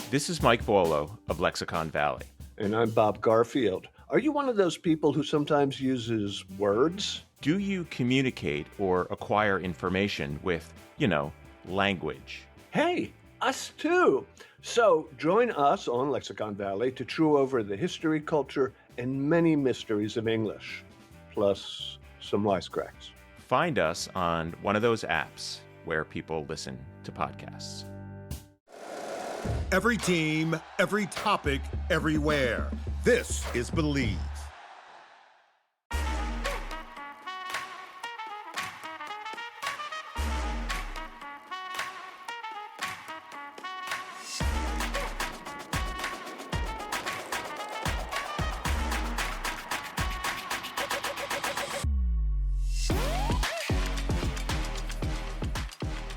This is Mike Volo of Lexicon Valley. And I'm Bob Garfield. Are you one of those people who sometimes uses words? Do you communicate or acquire information with, language? Hey, us too. So join us on Lexicon Valley to chew over the history, culture, and many mysteries of English, plus some wisecracks. Find us on one of those apps where people listen to podcasts. Every team, every topic, everywhere. This is Believe.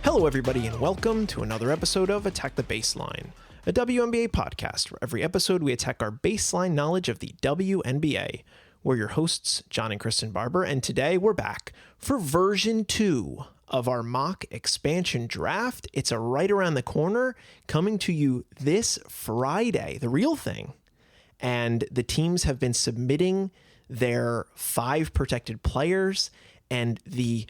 Hello, everybody, and welcome to another episode of Attack the Baseline, a WNBA podcast where every episode we attack our baseline knowledge of the WNBA. We're your hosts, John and Kristen Barber, and today we're back for version 2 of our mock expansion draft. It's right around the corner, coming to you this Friday, the real thing. And the teams have been submitting their 5 protected players, and the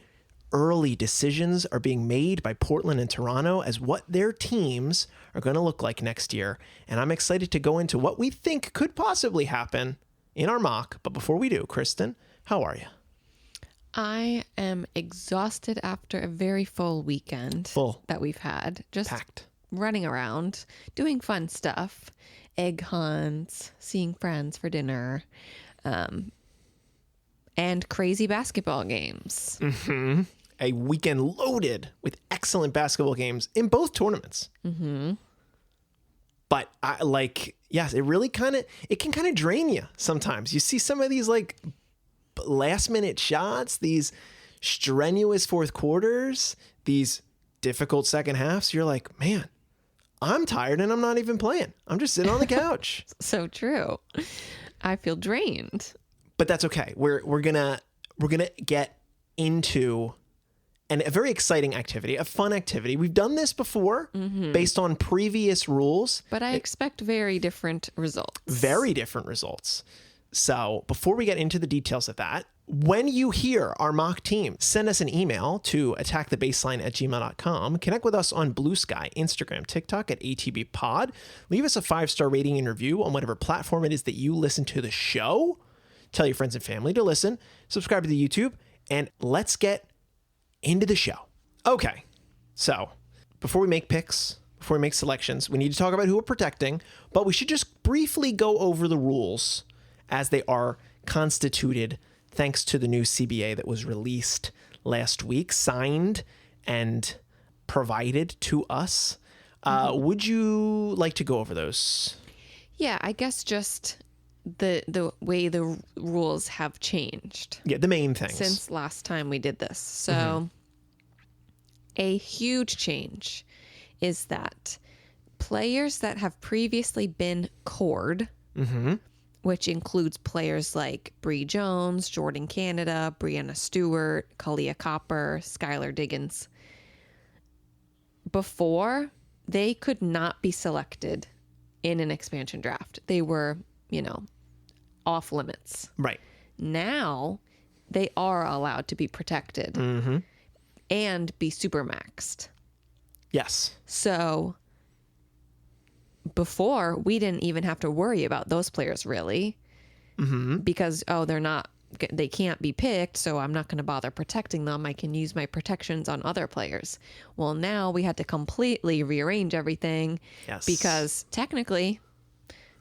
early decisions are being made by Portland and Toronto as what their teams are going to look like next year. And I'm excited to go into what we think could possibly happen in our mock. But before we do, Kristen, how are you? I am exhausted after a very full weekend that we've had. Just packed, running around, doing fun stuff, egg hunts, seeing friends for dinner, and crazy basketball games. Mm-hmm. A weekend loaded with excellent basketball games in both tournaments. Mm-hmm. But yes, it can kind of drain you sometimes. You see some of these last minute shots, these strenuous fourth quarters, these difficult second halves. You're like, man, I'm tired and I'm not even playing. I'm just sitting on the couch. So true. I feel drained. But that's okay. We're gonna get into a very exciting activity, a fun activity. We've done this before based on previous rules. But I expect very different results. Very different results. So before we get into the details of that, when you hear our mock team, send us an email to attackthebaseline@gmail.com. Connect with us on Bluesky, Instagram, TikTok at ATBPod. Leave us a 5-star rating and review on whatever platform it is that you listen to the show. Tell your friends and family to listen. Subscribe to the YouTube. And let's get into the show. Okay, so before we make picks, before we make selections, we need to talk about who we're protecting, but we should just briefly go over the rules as they are constituted thanks to the new CBA that was released last week, signed and provided to us. Would you like to go over those? Yeah, I guess just the way the rules have changed. Yeah, the main things. Since last time we did this. So a huge change is that players that have previously been cored, which includes players like Bree Jones, Jordan Canada, Brianna Stewart, Kalia Copper, Skylar Diggins, before they could not be selected in an expansion draft. They were off limits. Right. Now they are allowed to be protected and be supermaxed. Yes. So before, we didn't even have to worry about those players really because, they can't be picked, so I'm not going to bother protecting them. I can use my protections on other players. Well, now we had to completely rearrange everything because technically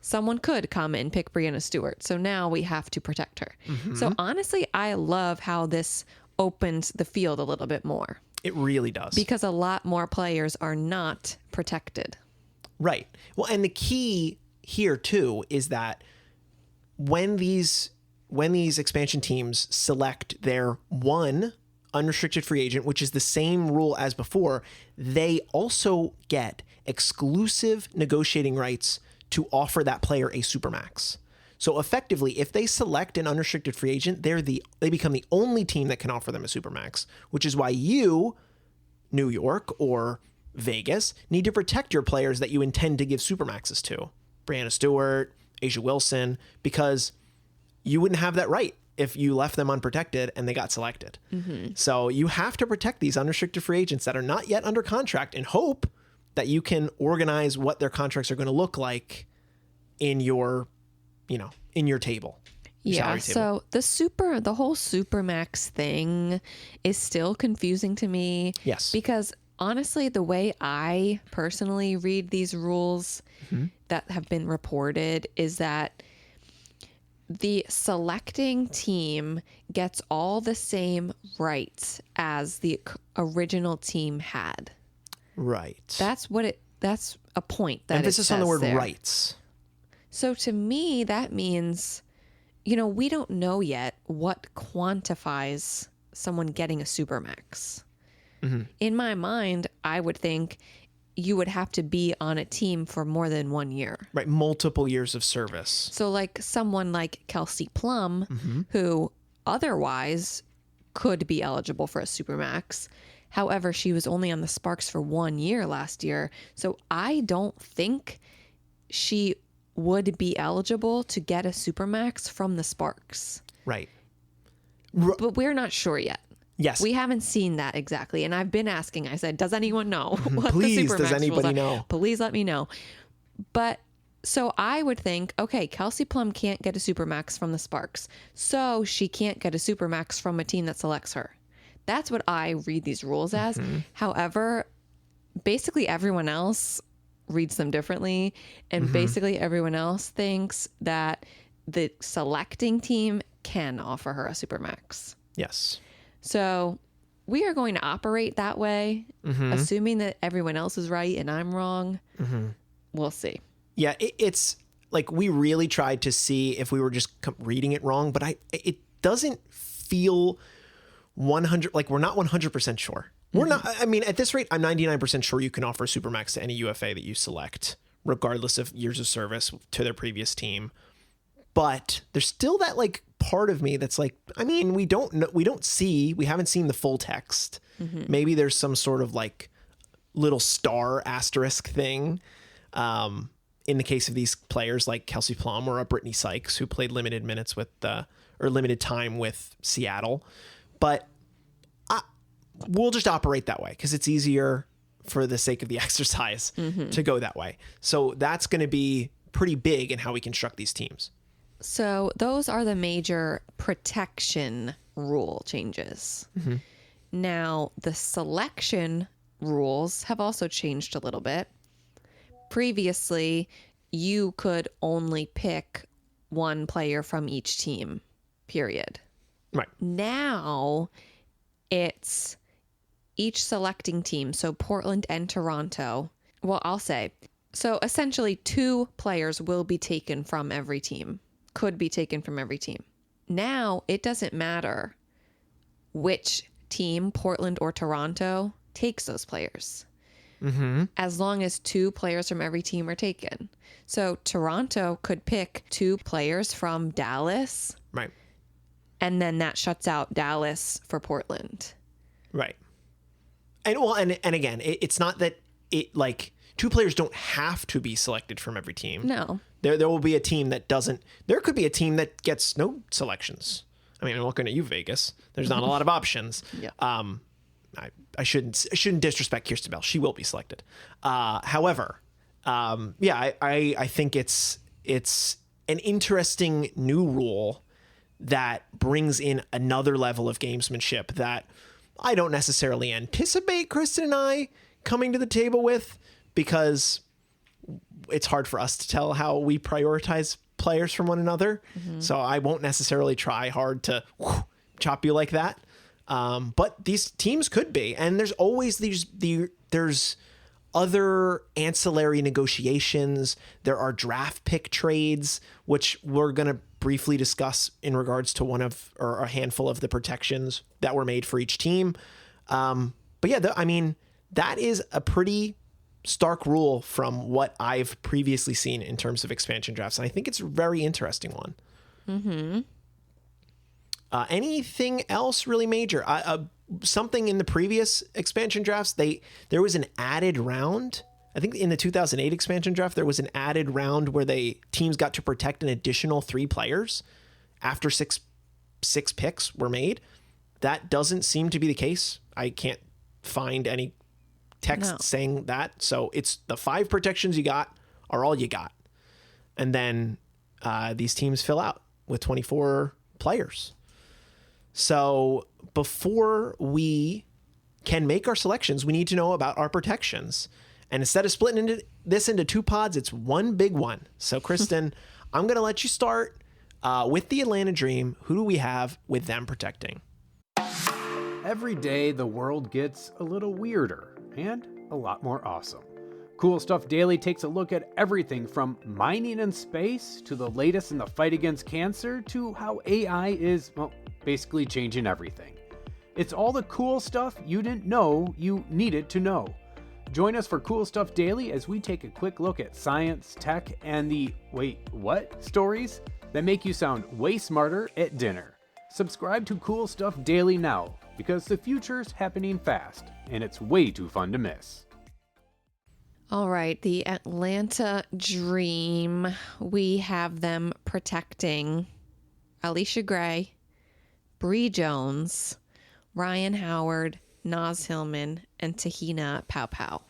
someone could come and pick Brianna Stewart. So now we have to protect her. So honestly, I love how this opens the field a little bit more. It really does. Because a lot more players are not protected. Right. Well, and the key here too is that when these expansion teams select their one unrestricted free agent, which is the same rule as before, they also get exclusive negotiating rights to offer that player a supermax. So effectively, if they select an unrestricted free agent, they become the only team that can offer them a supermax, which is why you, New York, or Vegas, need to protect your players that you intend to give supermaxes to. Brianna Stewart, Asia Wilson, because you wouldn't have that right if you left them unprotected and they got selected. So you have to protect these unrestricted free agents that are not yet under contract and hope that you can organize what their contracts are going to look like in your, in your table. Yeah, so the whole Supermax thing is still confusing to me. Yes. Because honestly, the way I personally read these rules that have been reported is that the selecting team gets all the same rights as the original team had. Right. That's a point that emphasis on the word rights. So to me, that means, we don't know yet what quantifies someone getting a Supermax. In my mind, I would think you would have to be on a team for more than 1 year. Right. Multiple years of service. So like someone like Kelsey Plum, who otherwise could be eligible for a Supermax. However, she was only on the Sparks for 1 year last year. So I don't think she would be eligible to get a Supermax from the Sparks. Right. But we're not sure yet. Yes. We haven't seen that exactly. And I've been asking, I said, does anyone know what Please, the Supermax does anybody rules are? know? Please let me know. But so I would think, okay, Kelsey Plum can't get a Supermax from the Sparks. So she can't get a Supermax from a team that selects her. That's what I read these rules as. However, basically everyone else reads them differently. And basically everyone else thinks that the selecting team can offer her a Supermax. Yes. So we are going to operate that way, assuming that everyone else is right and I'm wrong. We'll see. Yeah, it's like we really tried to see if we were just reading it wrong, but it doesn't feel 100, like we're not 100% sure. We're not, I mean, at this rate, I'm 99% sure you can offer a Supermax to any UFA that you select, regardless of years of service to their previous team. But there's still that like part of me that's like, I mean, we haven't seen the full text. Maybe there's some sort of like little star asterisk thing. In the case of these players like Kelsey Plum or Brittany Sykes, who played limited minutes or limited time with Seattle. But we'll just operate that way because it's easier for the sake of the exercise to go that way. So that's going to be pretty big in how we construct these teams. So those are the major protection rule changes. Now, the selection rules have also changed a little bit. Previously, you could only pick one player from each team, period. Right. Now, it's each selecting team, so Portland and Toronto. Well, I'll say, so essentially 2 players will be taken from every team. Could be taken from every team. Now, it doesn't matter which team, Portland or Toronto, takes those players. As long as 2 players from every team are taken. So Toronto could pick 2 players from Dallas. Right. And then that shuts out Dallas for Portland. Right. And again, it's not that it like 2 players don't have to be selected from every team. No. There will be a team that doesn't. There could be a team that gets no selections. I mean, I'm looking at you, Vegas. There's not a lot of options. Yeah. I shouldn't disrespect Kirsten Bell. She will be selected. However, I think it's an interesting new rule that brings in another level of gamesmanship that I don't necessarily anticipate Kristen and I coming to the table with, because it's hard for us to tell how we prioritize players from one another. So I won't necessarily try hard to chop you like that. But these teams could be, and there's always there's other ancillary negotiations. There are draft pick trades, which we're going to briefly discuss in regards to a handful of the protections that were made for each team. But yeah, I mean, that is a pretty stark rule from what I've previously seen in terms of expansion drafts. And I think it's a very interesting one. Anything else really major? Something in the previous expansion drafts, there was an added round. I think in the 2008 expansion draft, there was an added round where teams got to protect an additional 3 players after six picks were made. That doesn't seem to be the case. I can't find any text saying that. So it's the 5 protections you got are all you got. And then these teams fill out with 24 players. So before we can make our selections, we need to know about our protections. And instead of splitting this into 2 pods, it's one big one. So Kristen, I'm going to let you start with the Atlanta Dream. Who do we have with them protecting? Every day, the world gets a little weirder and a lot more awesome. Cool Stuff Daily takes a look at everything from mining in space to the latest in the fight against cancer to how AI is, well, basically changing everything. It's all the cool stuff you didn't know you needed to know. Join us for Cool Stuff Daily as we take a quick look at science, tech, and the wait, what stories that make you sound way smarter at dinner. Subscribe to Cool Stuff Daily now, because the future's happening fast, and it's way too fun to miss. All right, the Atlanta Dream. We have them protecting Alicia Gray, Bree Jones, Ryan Howard, Naz Hillman, and Tahina Pow.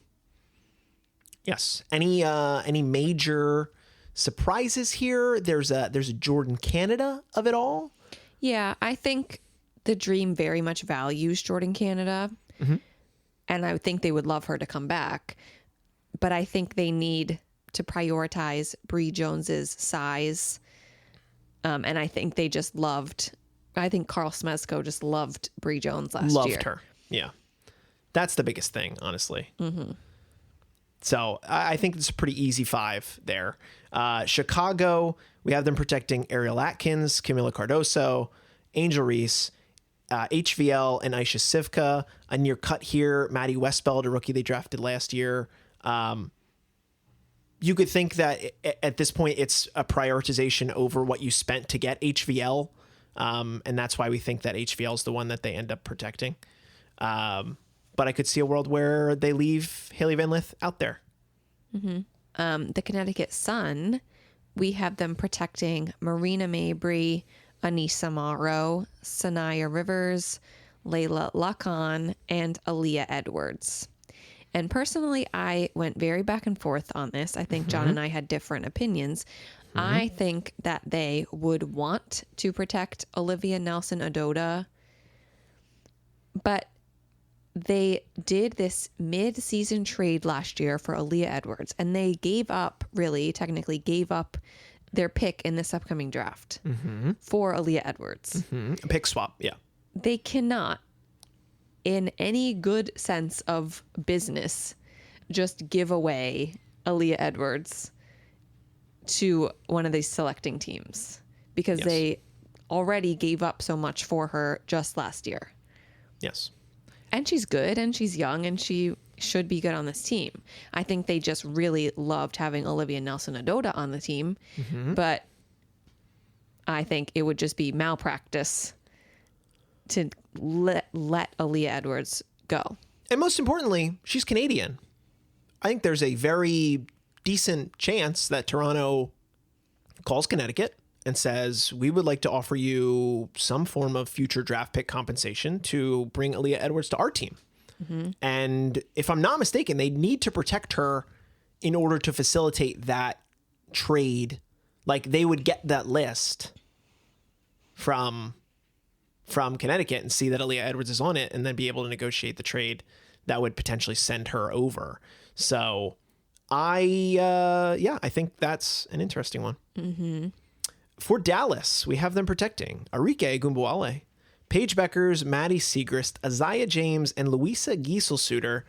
Yes. Any major surprises here? There's a Jordan Canada of it all. Yeah, I think the Dream very much values Jordan Canada, and I would think they would love her to come back. But I think they need to prioritize Bree Jones's size, and I think they just loved. I think Carl Smezko just loved Bree Jones last year. Loved her, yeah. That's the biggest thing, honestly. So I think it's a pretty easy 5 there. Chicago, we have them protecting Ariel Atkins, Camila Cardoso, Angel Reese, HVL, and Aisha Sivka. A near cut here, Maddie Westbeld, a rookie they drafted last year. You could think that at this point it's a prioritization over what you spent to get HVL. And that's why we think that HVL is the one that they end up protecting. But I could see a world where they leave Haley Van Lith out there. The Connecticut Sun, we have them protecting Marina Mabry, Anissa Morrow, Sanaya Rivers, Layla Lacan, and Aaliyah Edwards. And personally, I went very back and forth on this. I think John and I had different opinions. I think that they would want to protect Olivia Nelson-Ododa, but they did this mid-season trade last year for Aaliyah Edwards, and they technically gave up their pick in this upcoming draft for Aaliyah Edwards. A pick swap, yeah. They cannot, in any good sense of business, just give away Aaliyah Edwards to one of these selecting teams because they already gave up so much for her just last year. Yes. And she's good and she's young and she should be good on this team. I think they just really loved having Olivia Nelson-Ododa on the team, but I think it would just be malpractice to let Aaliyah Edwards go. And most importantly, she's Canadian. I think there's a very decent chance that Toronto calls Connecticut and says, we would like to offer you some form of future draft pick compensation to bring Aaliyah Edwards to our team. And if I'm not mistaken, they need to protect her in order to facilitate that trade. Like they would get that list from Connecticut and see that Aaliyah Edwards is on it and then be able to negotiate the trade that would potentially send her over. So I think that's an interesting one. For Dallas, we have them protecting Arike Gumbuale, Paige Beckers, Maddie Segrist, Isaiah James, and Louisa Gieselsuter,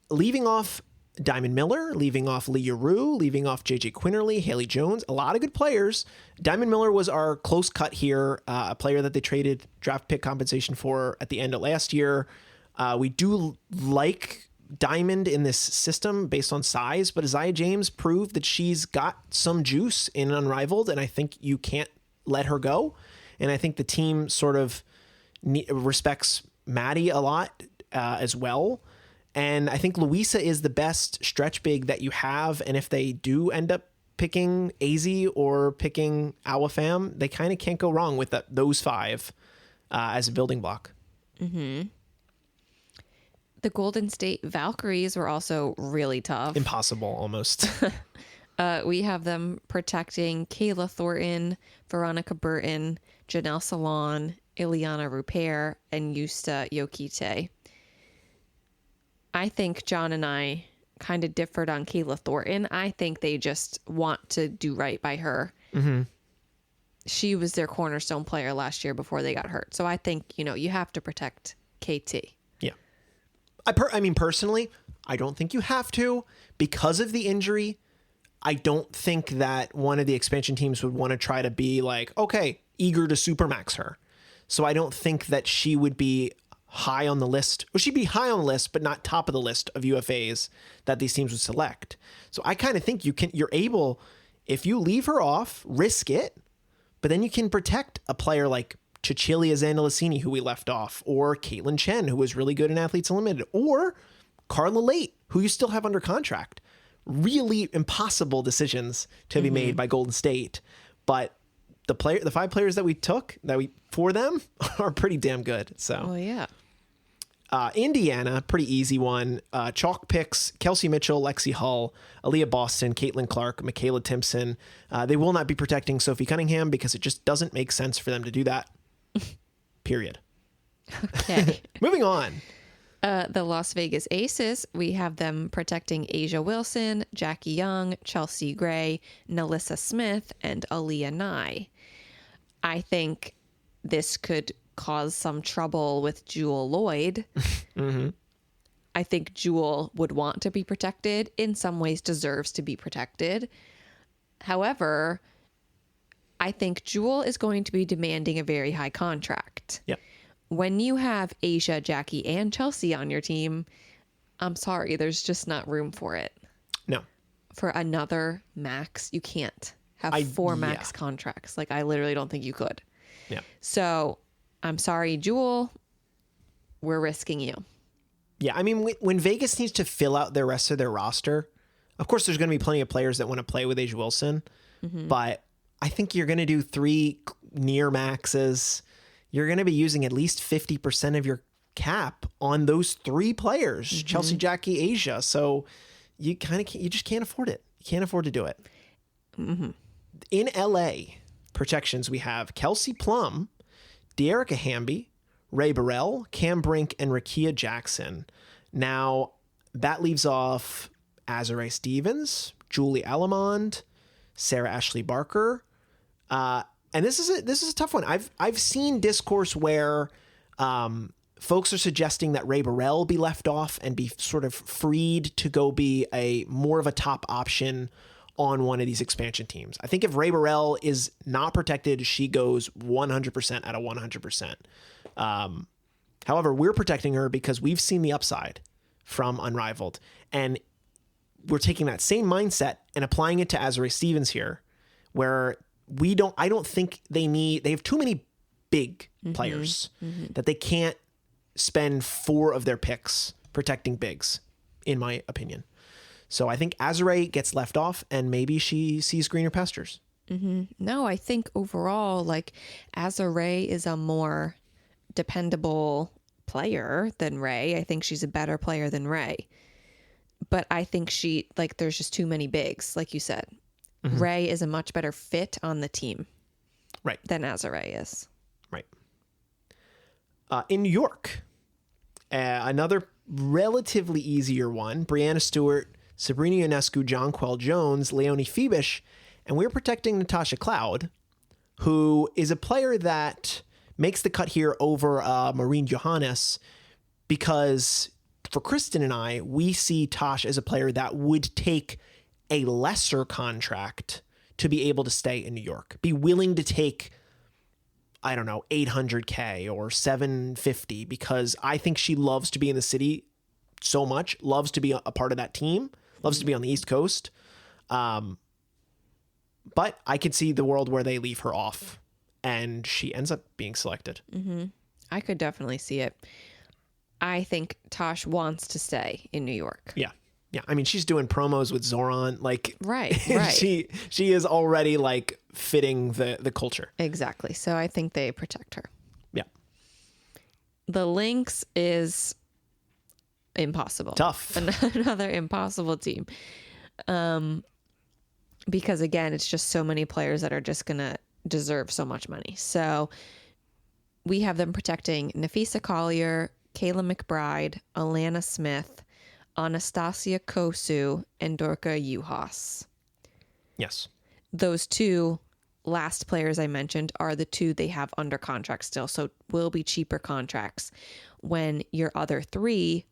leaving off Diamond Miller, leaving off Leah Rue, leaving off JJ Quinterly, Haley Jones, a lot of good players. Diamond Miller was our close cut here, a player that they traded draft pick compensation for at the end of last year. We do like Diamond in this system based on size, but Isaiah James proved that she's got some juice in Unrivaled, and I think you can't let her go. And I think the team sort of respects Maddie a lot as well. And I think Louisa is the best stretch big that you have. And if they do end up picking AZ or picking Awafam, they kind of can't go wrong with those 5 as a building block. Mm-hmm. The Golden State Valkyries were also really tough. Impossible, almost. We have them protecting Kayla Thornton, Veronica Burton, Janelle Salon, Ileana Rupert, and Yusta Yokite. I think John and I kind of differed on Kayla Thornton. I think they just want to do right by her. Mm-hmm. She was their cornerstone player last year before they got hurt. So I think, you have to protect KT. Yeah. I mean, personally, I don't think you have to because of the injury. I don't think that one of the expansion teams would want to try to be like, okay, eager to supermax her. So I don't think that she would be high on the list. Well, she'd be high on the list, but not top of the list of UFAs that these teams would select. So I kind of think you're able, if you leave her off, risk it, but then you can protect a player like Cecilia Zandalicini, who we left off, or Caitlin Chen, who was really good in Athletes Unlimited, or Carla Late, who you still have under contract. Really impossible decisions to be made by Golden State, but the 5 players that we took for them are pretty damn good. So, Oh, yeah. Indiana, pretty easy one. Chalk picks Kelsey Mitchell, Lexi Hull, Aaliyah Boston, Caitlin Clark, Michaela Timpson. They will not be protecting Sophie Cunningham because it just doesn't make sense for them to do that. Period. Okay. Moving on. The Las Vegas Aces, we have them protecting Asia Wilson, Jackie Young, Chelsea Gray, Nalissa Smith, and Aaliyah Nye. I think this could cause some trouble with Jewel Lloyd. Mm-hmm. I think Jewel would want to be protected, in some ways deserves to be protected. However, I think Jewel is going to be demanding a very high contract. Yep. When you have Asia, Jackie, and Chelsea on your team, I'm sorry, there's just not room for it. No. For another max, you can't have 4 max contracts. Like, I literally don't think you could. Yeah. So, I'm sorry, Jewel, we're risking you. Yeah, I mean, when Vegas needs to fill out the rest of their roster, of course, there's going to be plenty of players that want to play with Asia Wilson, but I think you're going to do 3 near maxes. You're going to be using at least 50% of your cap on those 3 players, Chelsea, Jackie, Asia. So you just can't afford it. You can't afford to do it. Mm-hmm. In LA protections, we have Kelsey Plum, De'Erica Hamby, Ray Burrell, Cam Brink, and Rakia Jackson. Now that leaves off Azurá Stevens, Julie Alamond, Sarah Ashley Barker, and this is a tough one. I've seen discourse where folks are suggesting that Ray Burrell be left off and be sort of freed to go be more of a top option on one of these expansion teams. I think if Ray Burrell is not protected, she goes 100% out of 100%. However, we're protecting her because we've seen the upside from Unrivaled, and we're taking that same mindset and applying it to Azurá Stevens here, where I don't think they have too many big players that they can't spend 4 of their picks protecting bigs, in my opinion. So I think Azurá gets left off and maybe she sees greener pastures. No, I think overall, like, Azurá is a more dependable player than Ray. I think she's a better player than Ray. But I think there's just too many bigs, like you said. Ray is a much better fit on the team, right, than Azurá is. Right. In New York, another relatively easier one: Brianna Stewart, Sabrina Ionescu, Jonquel Jones, Leonie Phoebish, and we're protecting Natasha Cloud, who is a player that makes the cut here over Maureen Johannes, because for Kristen and I, we see Tosh as a player that would take a lesser contract to be able to stay in New York, be willing to take, I don't know, $800K or $750, because I think she loves to be in the city so much, loves to be a part of that team, loves to be on the East Coast. But I could see the world where they leave her off and she ends up being selected. I could definitely see it. I think Tosh wants to stay in New York. Yeah. Yeah. I mean, she's doing promos with Zoran. Like, Right. she is already like fitting the culture. Exactly. So I think they protect her. Yeah. The Lynx is impossible. Tough. Another impossible team. Because again, it's just so many players that are just going to deserve so much money. So we have them protecting Nafisa Collier, Kayla McBride, Alana Smith, Anastasia Kosu, and Dorka Juhas. Yes. Those two last players I mentioned are the two they have under contract still, so will be cheaper contracts when your other three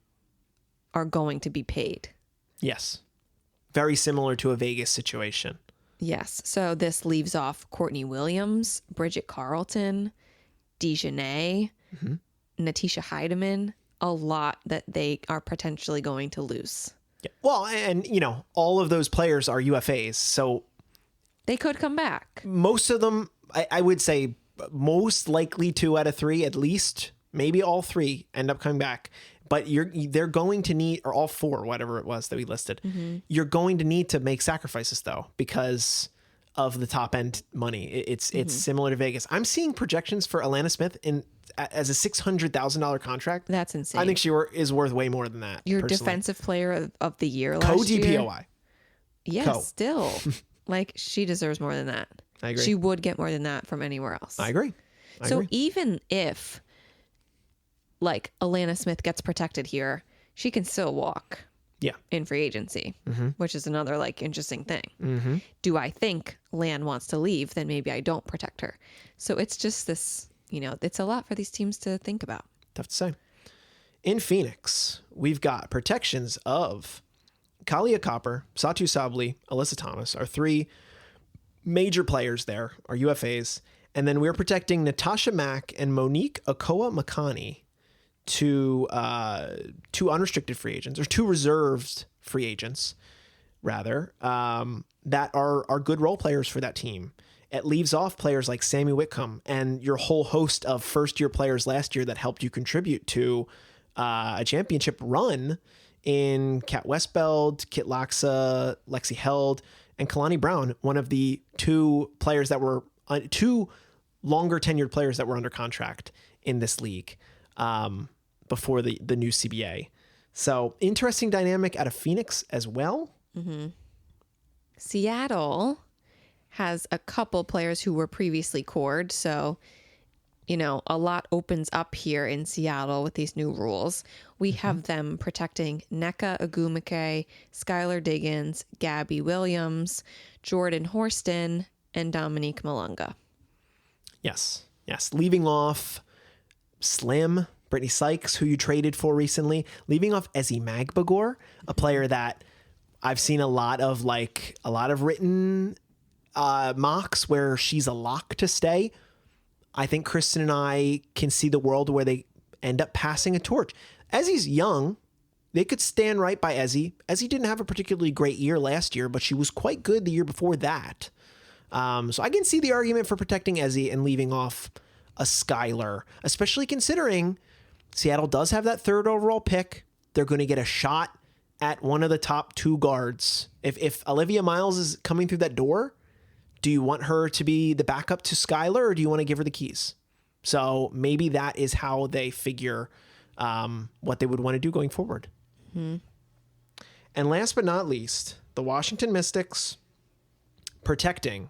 are going to be paid. Yes. Very similar to a Vegas situation. Yes. So this leaves off Courtney Williams, Bridget Carlton, Dejanay, Natisha Heidemann, a lot that they are potentially going to lose. Yeah. Well, and you know, all of those players are UFAs, so They could come back. most of them, I would say, most likely 2 out of 3, at least, maybe all 3 end up coming back. But they're going to need, or all 4, whatever it was that we listed. You're going to need to make sacrifices though, because of the top end money. It's similar to Vegas. I'm seeing projections for Alana Smith as a $600,000 contract. That's insane. I think she is worth way more than that. Your personally. defensive player of the year last year. Co-DPOI. Yes, Co. still. Like, she deserves more than that. I agree. She would get more than that from anywhere else. I agree. So even if, like, Alana Smith gets protected here, she can still walk Yeah. in free agency, which is another, like, interesting thing. Do I think Lan wants to leave? Then maybe I don't protect her. So it's just this, you know, it's a lot for these teams to think about. Tough to say. In Phoenix, we've got protections of Kalia Copper, Satu Sabli, Alyssa Thomas, our 3 major players there, our UFAs. And then we're protecting Natasha Mack and Monique Okoa Makani, two unrestricted free agents, or 2 reserved free agents, rather, that are good role players for that team. It leaves off players like Sammy Whitcomb and your whole host of first-year players last year that helped you contribute to a championship run in Kat Westbeld, Kit Laxa, Lexi Held, and Kalani Brown, one of the 2 players that were 2 longer tenured players that were under contract in this league before the new CBA. So interesting dynamic out of Phoenix as well. Seattle has a couple players who were previously cored. So, you know, a lot opens up here in Seattle with these new rules. We have them protecting Nneka Agumike, Skylar Diggins, Gabby Williams, Jordan Horston, and Dominique Malunga. Yes. Leaving off Slim, Brittany Sykes, who you traded for recently. Leaving off Ezzy Magbagor, a player that I've seen a lot of written mocks where she's a lock to stay. I think Kristen and I can see the world where they end up passing a torch. Ezzy's young. They could stand right by Ezzy. Ezzy didn't have a particularly great year last year, but she was quite good the year before that. So I can see the argument for protecting Ezzy and leaving off a Skylar, especially considering Seattle does have that 3rd overall pick. They're going to get a shot at one of the top 2 guards. If Olivia Miles is coming through that door, do you want her to be the backup to Skylar, or do you want to give her the keys? So maybe that is how they figure what they would want to do going forward. And last but not least, the Washington Mystics protecting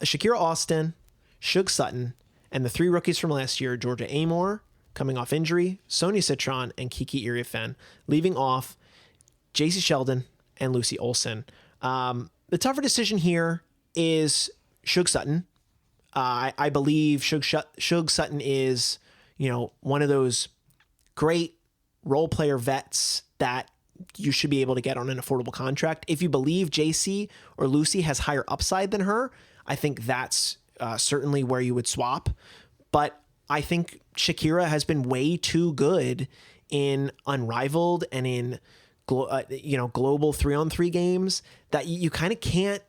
Shakira Austin, Shug Sutton, and the 3 rookies from last year, Georgia Amor, coming off injury, Sonia Citron, and Kiki Iriafen, leaving off JC Sheldon and Lucy Olson. The tougher decision here is Shug Sutton. I believe Shug Sutton is, you know, one of those great role player vets that you should be able to get on an affordable contract. If you believe JC or Lucy has higher upside than her, I think that's certainly where you would swap. But I think Shakira has been way too good in Unrivaled and in global 3-on-3 games that you kind of can't,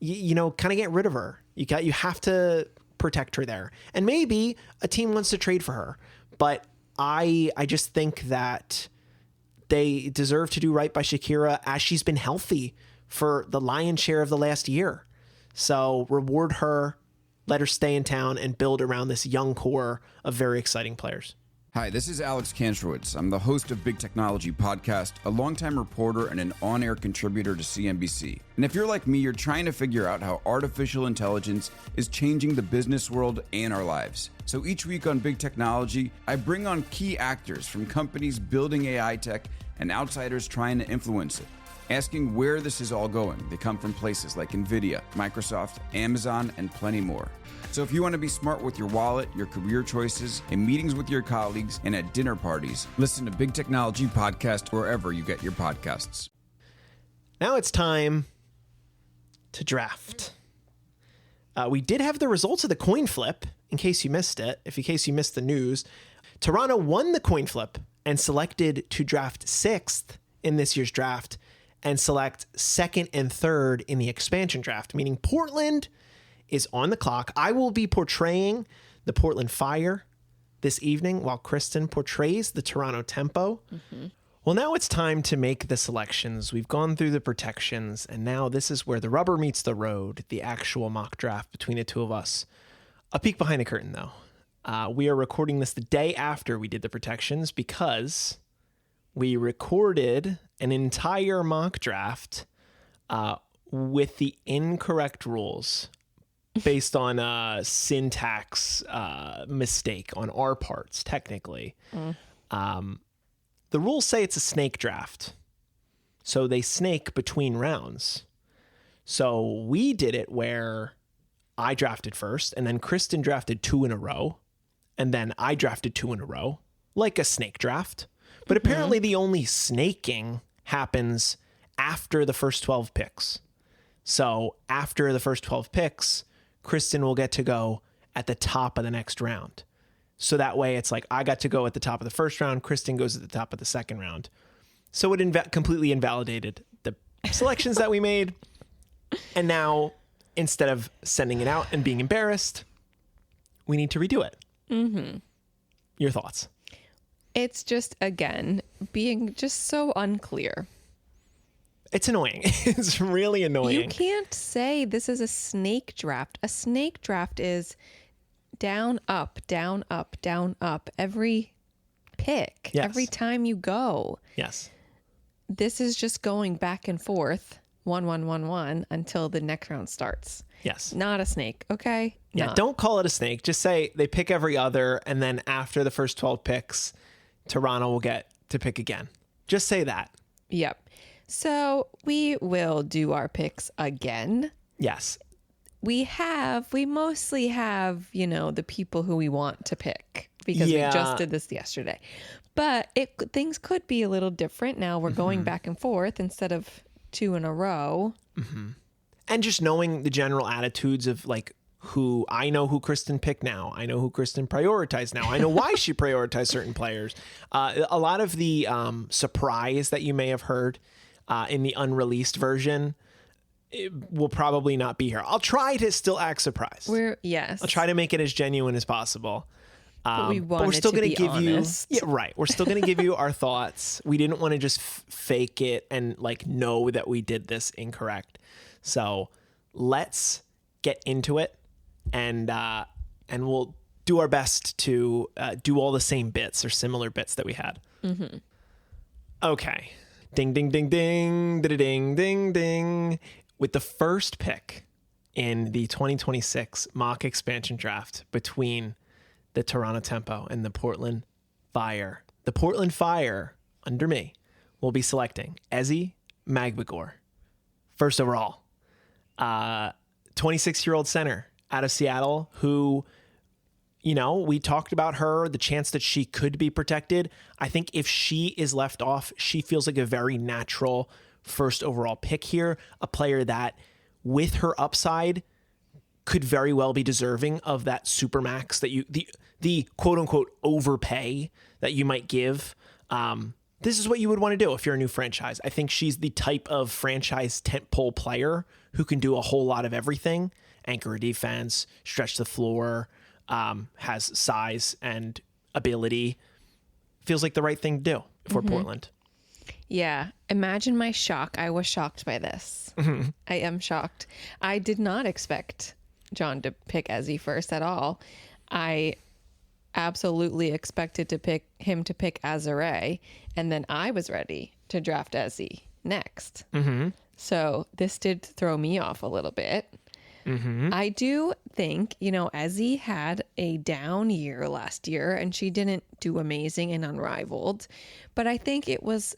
kind of get rid of her. You have to protect her there. And maybe a team wants to trade for her. But I just think that they deserve to do right by Shakira as she's been healthy for the lion's share of the last year. So reward her, let her stay in town, and build around this young core of very exciting players. Hi, this is Alex Kantrowitz. I'm the host of Big Technology Podcast, a longtime reporter and an on-air contributor to CNBC. And if you're like me, you're trying to figure out how artificial intelligence is changing the business world and our lives. So each week on Big Technology, I bring on key actors from companies building AI tech and outsiders trying to influence it, asking where this is all going. They come from places like NVIDIA, Microsoft, Amazon, and plenty more. So if you want to be smart with your wallet, your career choices, in meetings with your colleagues, and at dinner parties, listen to Big Technology Podcast wherever you get your podcasts. Now it's time to draft. We did have the results of the coin flip, in case you missed it. In case you missed the news, Toronto won the coin flip and selected to draft 6th in this year's draft and select 2nd and 3rd in the expansion draft, meaning Portland is on the clock. I will be portraying the Portland Fire this evening while Kristen portrays the Toronto Tempo. Mm-hmm. Well, now it's time to make the selections. We've gone through the protections, and now this is where the rubber meets the road, the actual mock draft between the two of us. A peek behind the curtain, though. We are recording this the day after we did the protections because we recorded an entire mock draft with the incorrect rules based on a syntax mistake on our parts, technically. The rules say it's a snake draft. So they snake between rounds. So we did it where I drafted first, and then Kristen drafted 2 in a row, and then I drafted 2 in a row, like a snake draft. But apparently the only snaking happens after the first 12 picks. So after the first 12 picks, Kristen will get to go at the top of the next round. So that way it's like I got to go at the top of the first round, Kristen goes at the top of the second round. So it completely invalidated the selections that we made. And now, instead of sending it out and being embarrassed, we need to redo it. Mm-hmm. Your thoughts? It's just, again, being just so unclear. It's annoying. It's really annoying. You can't say this is a snake draft. A snake draft is down, up, down, up, down, up. Every pick, yes. Every time you go. Yes. This is just going back and forth, 1, 1, 1, 1, until the next round starts. Yes. Not a snake, okay? Yeah, don't call it a snake. Just say they pick every other, and then after the first 12 picks, Toronto will get to pick again. Just say that. Yep. So we will do our picks again. Yes. We mostly have, the people who we want to pick because we just did this yesterday. But things could be a little different. Now we're going back and forth instead of 2 in a row. Mm-hmm. And just knowing the general attitudes of I know who Kristen picked now. I know who Kristen prioritized now. I know why she prioritized certain players. A lot of the surprise that you may have heard in the unreleased version will probably not be here. I'll try to still act surprised. I'll try to make it as genuine as possible. But we're still going to give honest. you, We're still going to give you our thoughts. We didn't want to just fake it and know that we did this incorrect. So let's get into it, and we'll do our best to do all the same bits or similar bits that we had. Mm-hmm. Okay. Ding, ding, ding, ding, ding, ding, ding. With the first pick in the 2026 mock expansion draft between the Toronto Tempo and the Portland Fire. The Portland Fire, under me, will be selecting Ezi Magbegor, first overall. 26-year-old center out of Seattle who, we talked about her, the chance that she could be protected. I think if she is left off, she feels like a very natural first overall pick here, a player that with her upside could very well be deserving of that supermax that the quote unquote overpay that you might give this is what you would want to do if you're a new franchise. I think she's the type of franchise tentpole player who can do a whole lot of everything, anchor a defense, stretch the floor, has size and ability. Feels like the right thing to do for Portland. Yeah. Imagine my shock. I was shocked by this. I am shocked. I did not expect John to pick Ezzy first at all. I absolutely expected him to pick Azure, and then I was ready to draft Ezzy next. So this did throw me off a little bit. I do think, Ezzy had a down year last year, and she didn't do amazing and unrivaled, but I think it was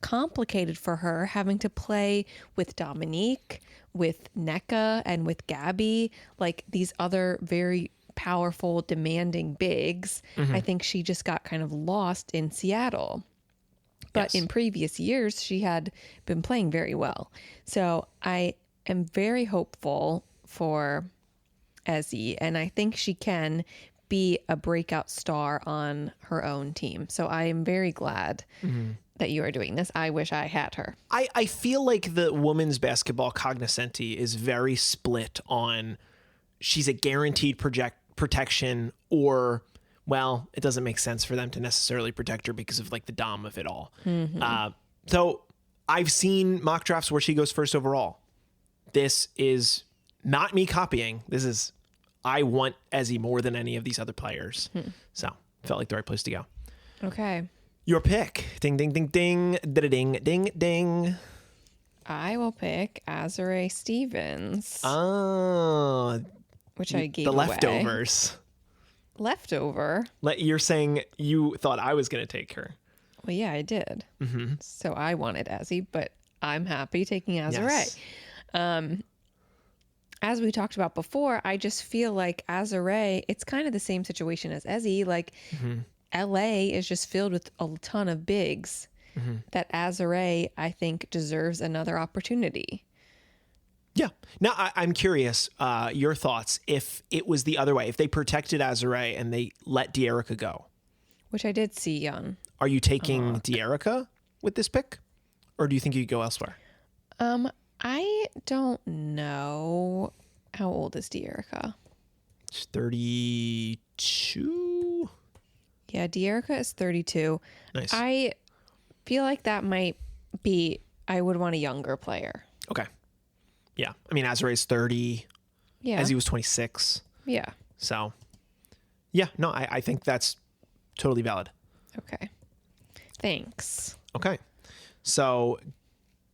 complicated for her having to play with Dominique, with NECA, and with Gabby, like these other very powerful, demanding bigs. I think she just got kind of lost in Seattle. But in previous years, she had been playing very well. So I am very hopeful for Ezzy, and I think she can be a breakout star on her own team. So I am very glad that you are doing this. I wish I had her. I feel like the women's basketball cognoscenti is very split on she's a guaranteed protection or, well, it doesn't make sense for them to necessarily protect her because of like the dom of it all. So I've seen mock drafts where she goes first overall. This is not me copying. This is, I want Ezzy more than any of these other players. So felt like the right place to go. Okay. Your pick. Ding, ding, ding, ding, ding, ding, ding. I will pick Azure Stevens. Oh, which I gave the away. leftovers. Leftover? You're saying you thought I was going to take her. Well, yeah, I did. So I wanted Ezzy, but I'm happy taking Azure. Yes. As we talked about before, I just feel like Azure, it's kind of the same situation as Ezzy. Like, LA is just filled with a ton of bigs that Azure, I think, deserves another opportunity. Yeah. Now, I'm curious, your thoughts, if it was the other way, if they protected Azure and they let De'Erica go. Which I did see on. Are you taking De'Erica with this pick? Or do you think you could go elsewhere? I don't know. How old is De'Erica? She's 32. Yeah, De'Erica is 32. Nice. I feel like that might be, I would want a younger player. Okay. Yeah. I mean, Azure's 30. Yeah. As he was 26. Yeah. So, yeah, no, I think that's totally valid. Okay. Thanks. Okay. So,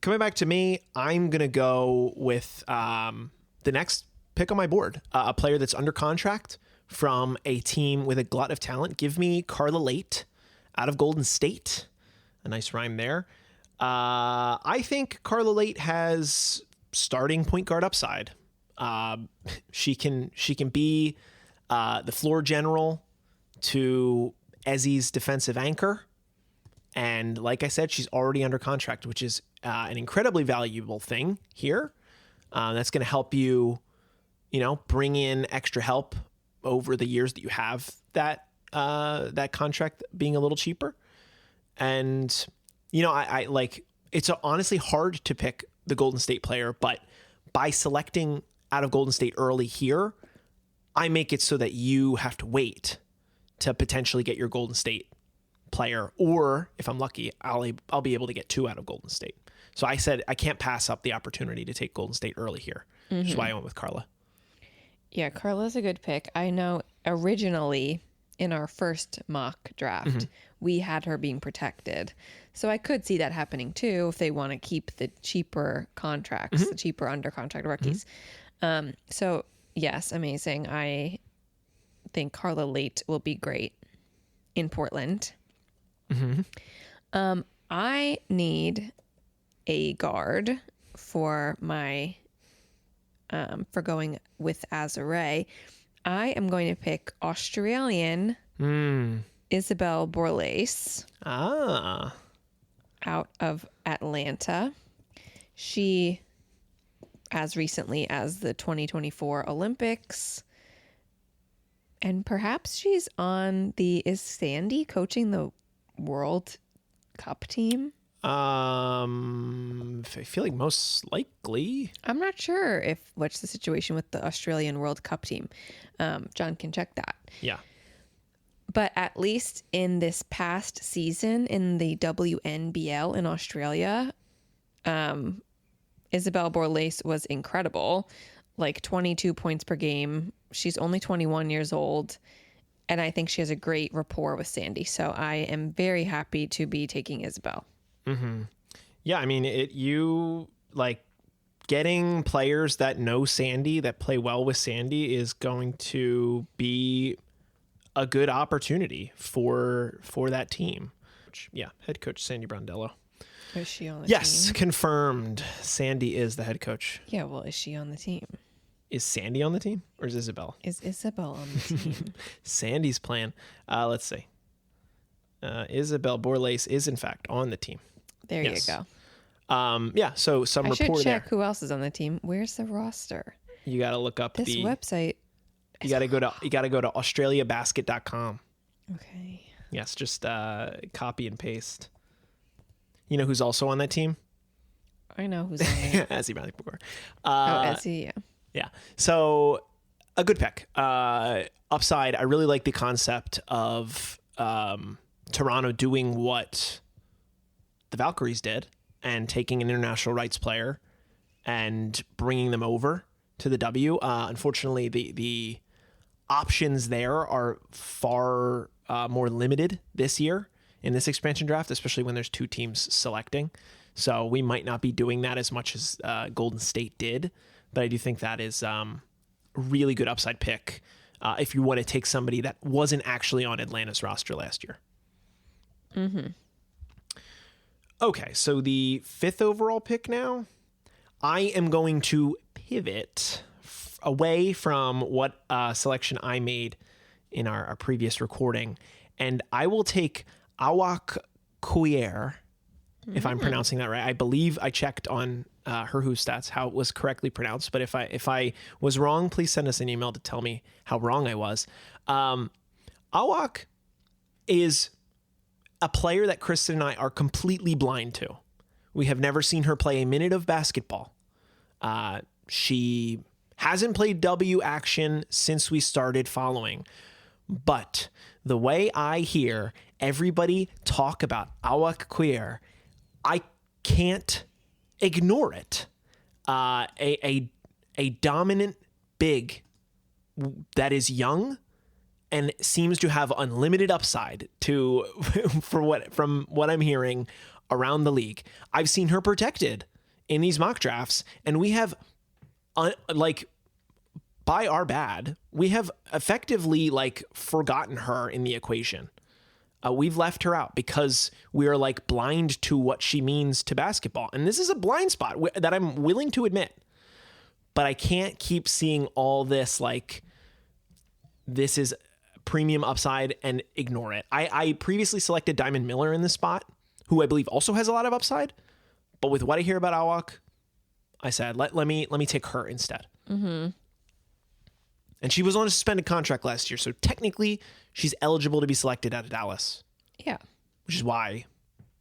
coming back to me, I'm going to go with the next pick on my board, a player that's under contract from a team with a glut of talent. Give me Carla Late out of Golden State. A nice rhyme there. I think Carla Late has starting point guard upside. She can be the floor general to Ezzy's defensive anchor. And like I said, she's already under contract, which is an incredibly valuable thing here. That's going to help you, bring in extra help over the years that you have that contract being a little cheaper. And, I like, it's honestly hard to pick the Golden State player, but by selecting out of Golden State early here, I make it so that you have to wait to potentially get your Golden State player, or if I'm lucky, I'll be able to get 2 out of Golden State. So I said I can't pass up the opportunity to take Golden State early here, which is why I went with Carla. Yeah, Carla's a good pick. I know originally in our first mock draft, we had her being protected. So I could see that happening too if they want to keep the cheaper contracts, the cheaper under contract rookies. So yes, amazing. I think Carla Late will be great in Portland. I need a guard for my for going with Azure. I am going to pick Australian Isabel Borlase out of Atlanta. She, as recently as the 2024 Olympics, and perhaps she's on is Sandy coaching the World Cup team? I feel like most likely. I'm not sure what's the situation with the Australian World Cup team. John can check that. Yeah. But at least in this past season in the WNBL in Australia, Isabelle Borlase was incredible, like 22 points per game. She's only 21 years old, and I think she has a great rapport with Sandy. So I am very happy to be taking Isabelle. Mm-hmm. Yeah, I mean, you like getting players that know Sandy, that play well with Sandy, is going to be a good opportunity for that team. Yeah, head coach Sandy Brondello. Is she on the Yes, team? confirmed. Sandy is the head coach. Yeah, well, is she on the team? Is Sandy on the team or is Isabelle? Is Isabelle on the team? Sandy's playing. Let's see. Isabelle Borlase is in fact on the team. There Yes. you go. Yeah, so some I should rapport check there. who else is on the team. Where's the roster? You got to look up This website. You got to go to australiabasket.com. Okay. Yes, just copy and paste. You know who's also on that team? I know who's on there. Ezzy Bradley-Booker. Ezzy, yeah. Yeah. So a good pick. Upside, I really like the concept of Toronto doing what the Valkyries did and taking an international rights player and bringing them over to the W. Unfortunately, the options there are far more limited this year in this expansion draft, especially when there's two teams selecting. So we might not be doing that as much as Golden State did, but I do think that is a really good upside pick if you want to take somebody that wasn't actually on Atlanta's roster last year. Mm-hmm. Okay, so the 5th overall pick now, I am going to pivot away from what selection I made in our previous recording, and I will take Awak Kuier, if I'm pronouncing that right. I believe I checked on her Who Stats how it was correctly pronounced, but if I was wrong, please send us an email to tell me how wrong I was. Awak is a player that Kristen and I are completely blind to. We have never seen her play a minute of basketball. She hasn't played W action since we started following. But the way I hear everybody talk about Awak Kuier, I can't ignore it. A dominant big that is young and seems to have unlimited upside from what I'm hearing around the league. I've seen her protected in these mock drafts, and we have by our bad, we have effectively forgotten her in the equation. We've left her out because we are blind to what she means to basketball. And this is a blind spot that I'm willing to admit, but I can't keep seeing all this, this is premium upside and ignore it. I previously selected Diamond Miller in this spot, who I believe also has a lot of upside, but with what I hear about Awak, I said, let me take her instead. Mm-hmm. And she was on a suspended contract last year, so technically she's eligible to be selected out of Dallas. Yeah. Which is why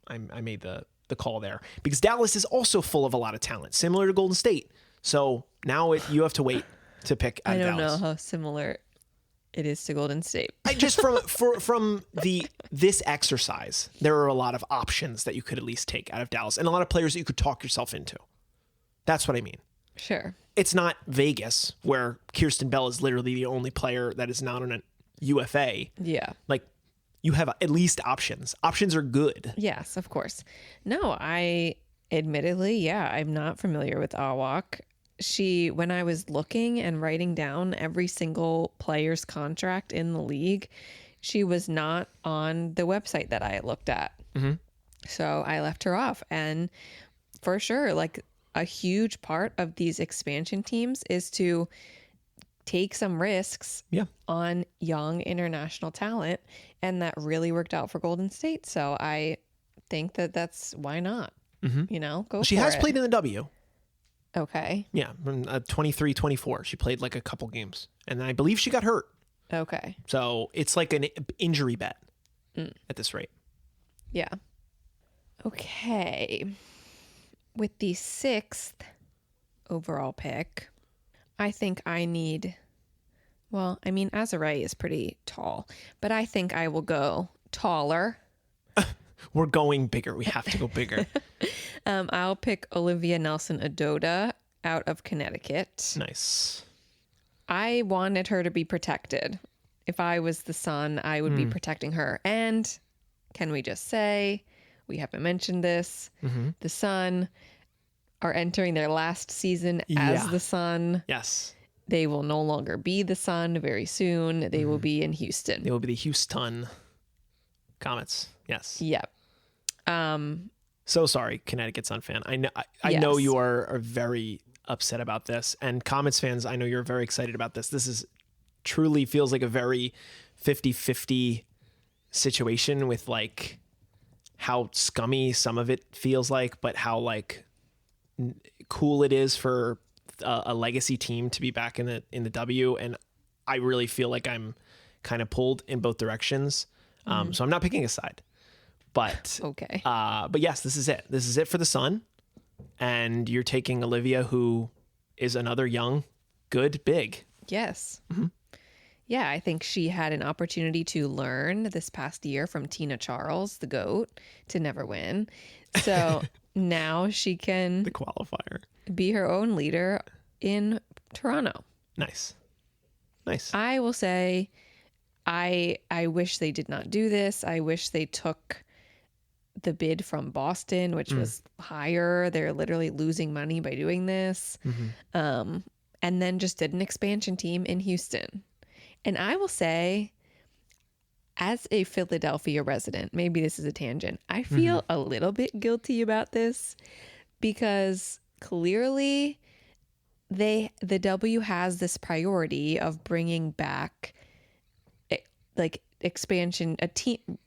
I made the call there. Because Dallas is also full of a lot of talent, similar to Golden State. So now you have to wait to pick out of Dallas. I don't know how similar it is to Golden State. Just from this exercise, there are a lot of options that you could at least take out of Dallas and a lot of players that you could talk yourself into. That's what I mean. Sure. It's not Vegas, where Kirsten Bell is literally the only player that is not on a UFA. Yeah. You have at least options. Options are good. Yes, of course. No, admittedly, I'm not familiar with Awak. When I was looking and writing down every single player's contract in the league, she was not on the website that I looked at. Mm-hmm. So I left her off. And for sure, a huge part of these expansion teams is to take some risks on young international talent. And that really worked out for Golden State. So I think that's why not? Mm-hmm. Go she for has it. played in the W. Okay. Yeah, from 23-24. She played a couple games. And I believe she got hurt. Okay. So it's like an injury bet at this rate. Yeah. Okay. With the 6th overall pick, I think I need, well, I mean, Azariah is pretty tall, but I think I will go taller. We're going bigger. We have to go bigger. I'll pick Olivia Nelson-Ododa out of Connecticut. Nice. I wanted her to be protected. If I was the Sun, I would be protecting her. And can we just say, we haven't mentioned this, the Sun are entering their last season as the Sun. Yes. They will no longer be the Sun very soon. They will be in Houston. They will be the Houston Comets. Yes. Yep. So sorry, Connecticut Sun fan. I know you are very upset about this. And Comets fans, I know you're very excited about this. This is truly feels like a very 50-50 situation with like how scummy some of it feels like, but how like cool it is for a legacy team to be back in the W. And I really feel like I'm kind of pulled in both directions. So I'm not picking a side, but Okay. but yes, this is it. This is it for the Sun. And you're taking Olivia, who is another young, good, big. Yes. Yeah, I think she had an opportunity to learn this past year from Tina Charles, the GOAT, to never win. So now she can The qualifier. be her own leader in Toronto. Nice. Nice. I will say I wish they did not do this. I wish they took the bid from Boston, which was higher. They're literally losing money by doing this. And then just did an expansion team in Houston. And I will say, as a Philadelphia resident, maybe this is a tangent, I feel a little bit guilty about this because clearly the W has this priority of bringing back like expansion,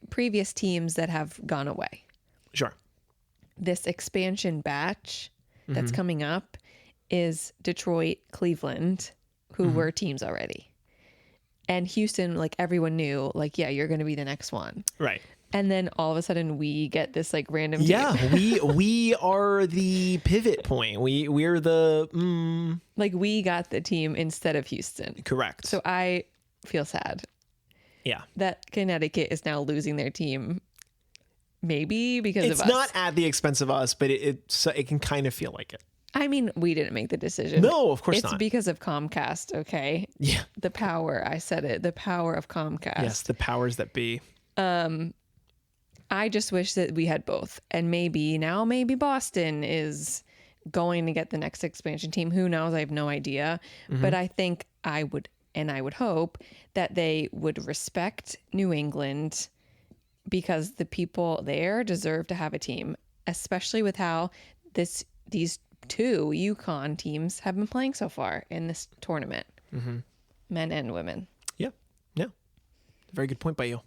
previous teams that have gone away. Sure. This expansion batch that's coming up is Detroit, Cleveland, who were teams already. And Houston, like everyone knew, like, yeah, you're going to be the next one. Right. And then all of a sudden we get this like random team. Yeah, we are the pivot point. We're the Like we got the team instead of Houston. correct. So I feel sad yeah. that Connecticut is now losing their team. Maybe because It's of us. not at the expense of us, but it can kind of feel like it. I mean, we didn't make the decision. No, of course it's not. because of Comcast, okay? Yeah. The power, I said it, the power of Comcast. Yes, the powers that be. I just wish that we had both. And maybe Boston is going to get the next expansion team. Who knows? I have no idea. But I think I would hope that they would respect New England because the people there deserve to have a team, especially with how these two UConn teams have been playing so far in this tournament, men and women. Yeah. Yeah. Very good point by you.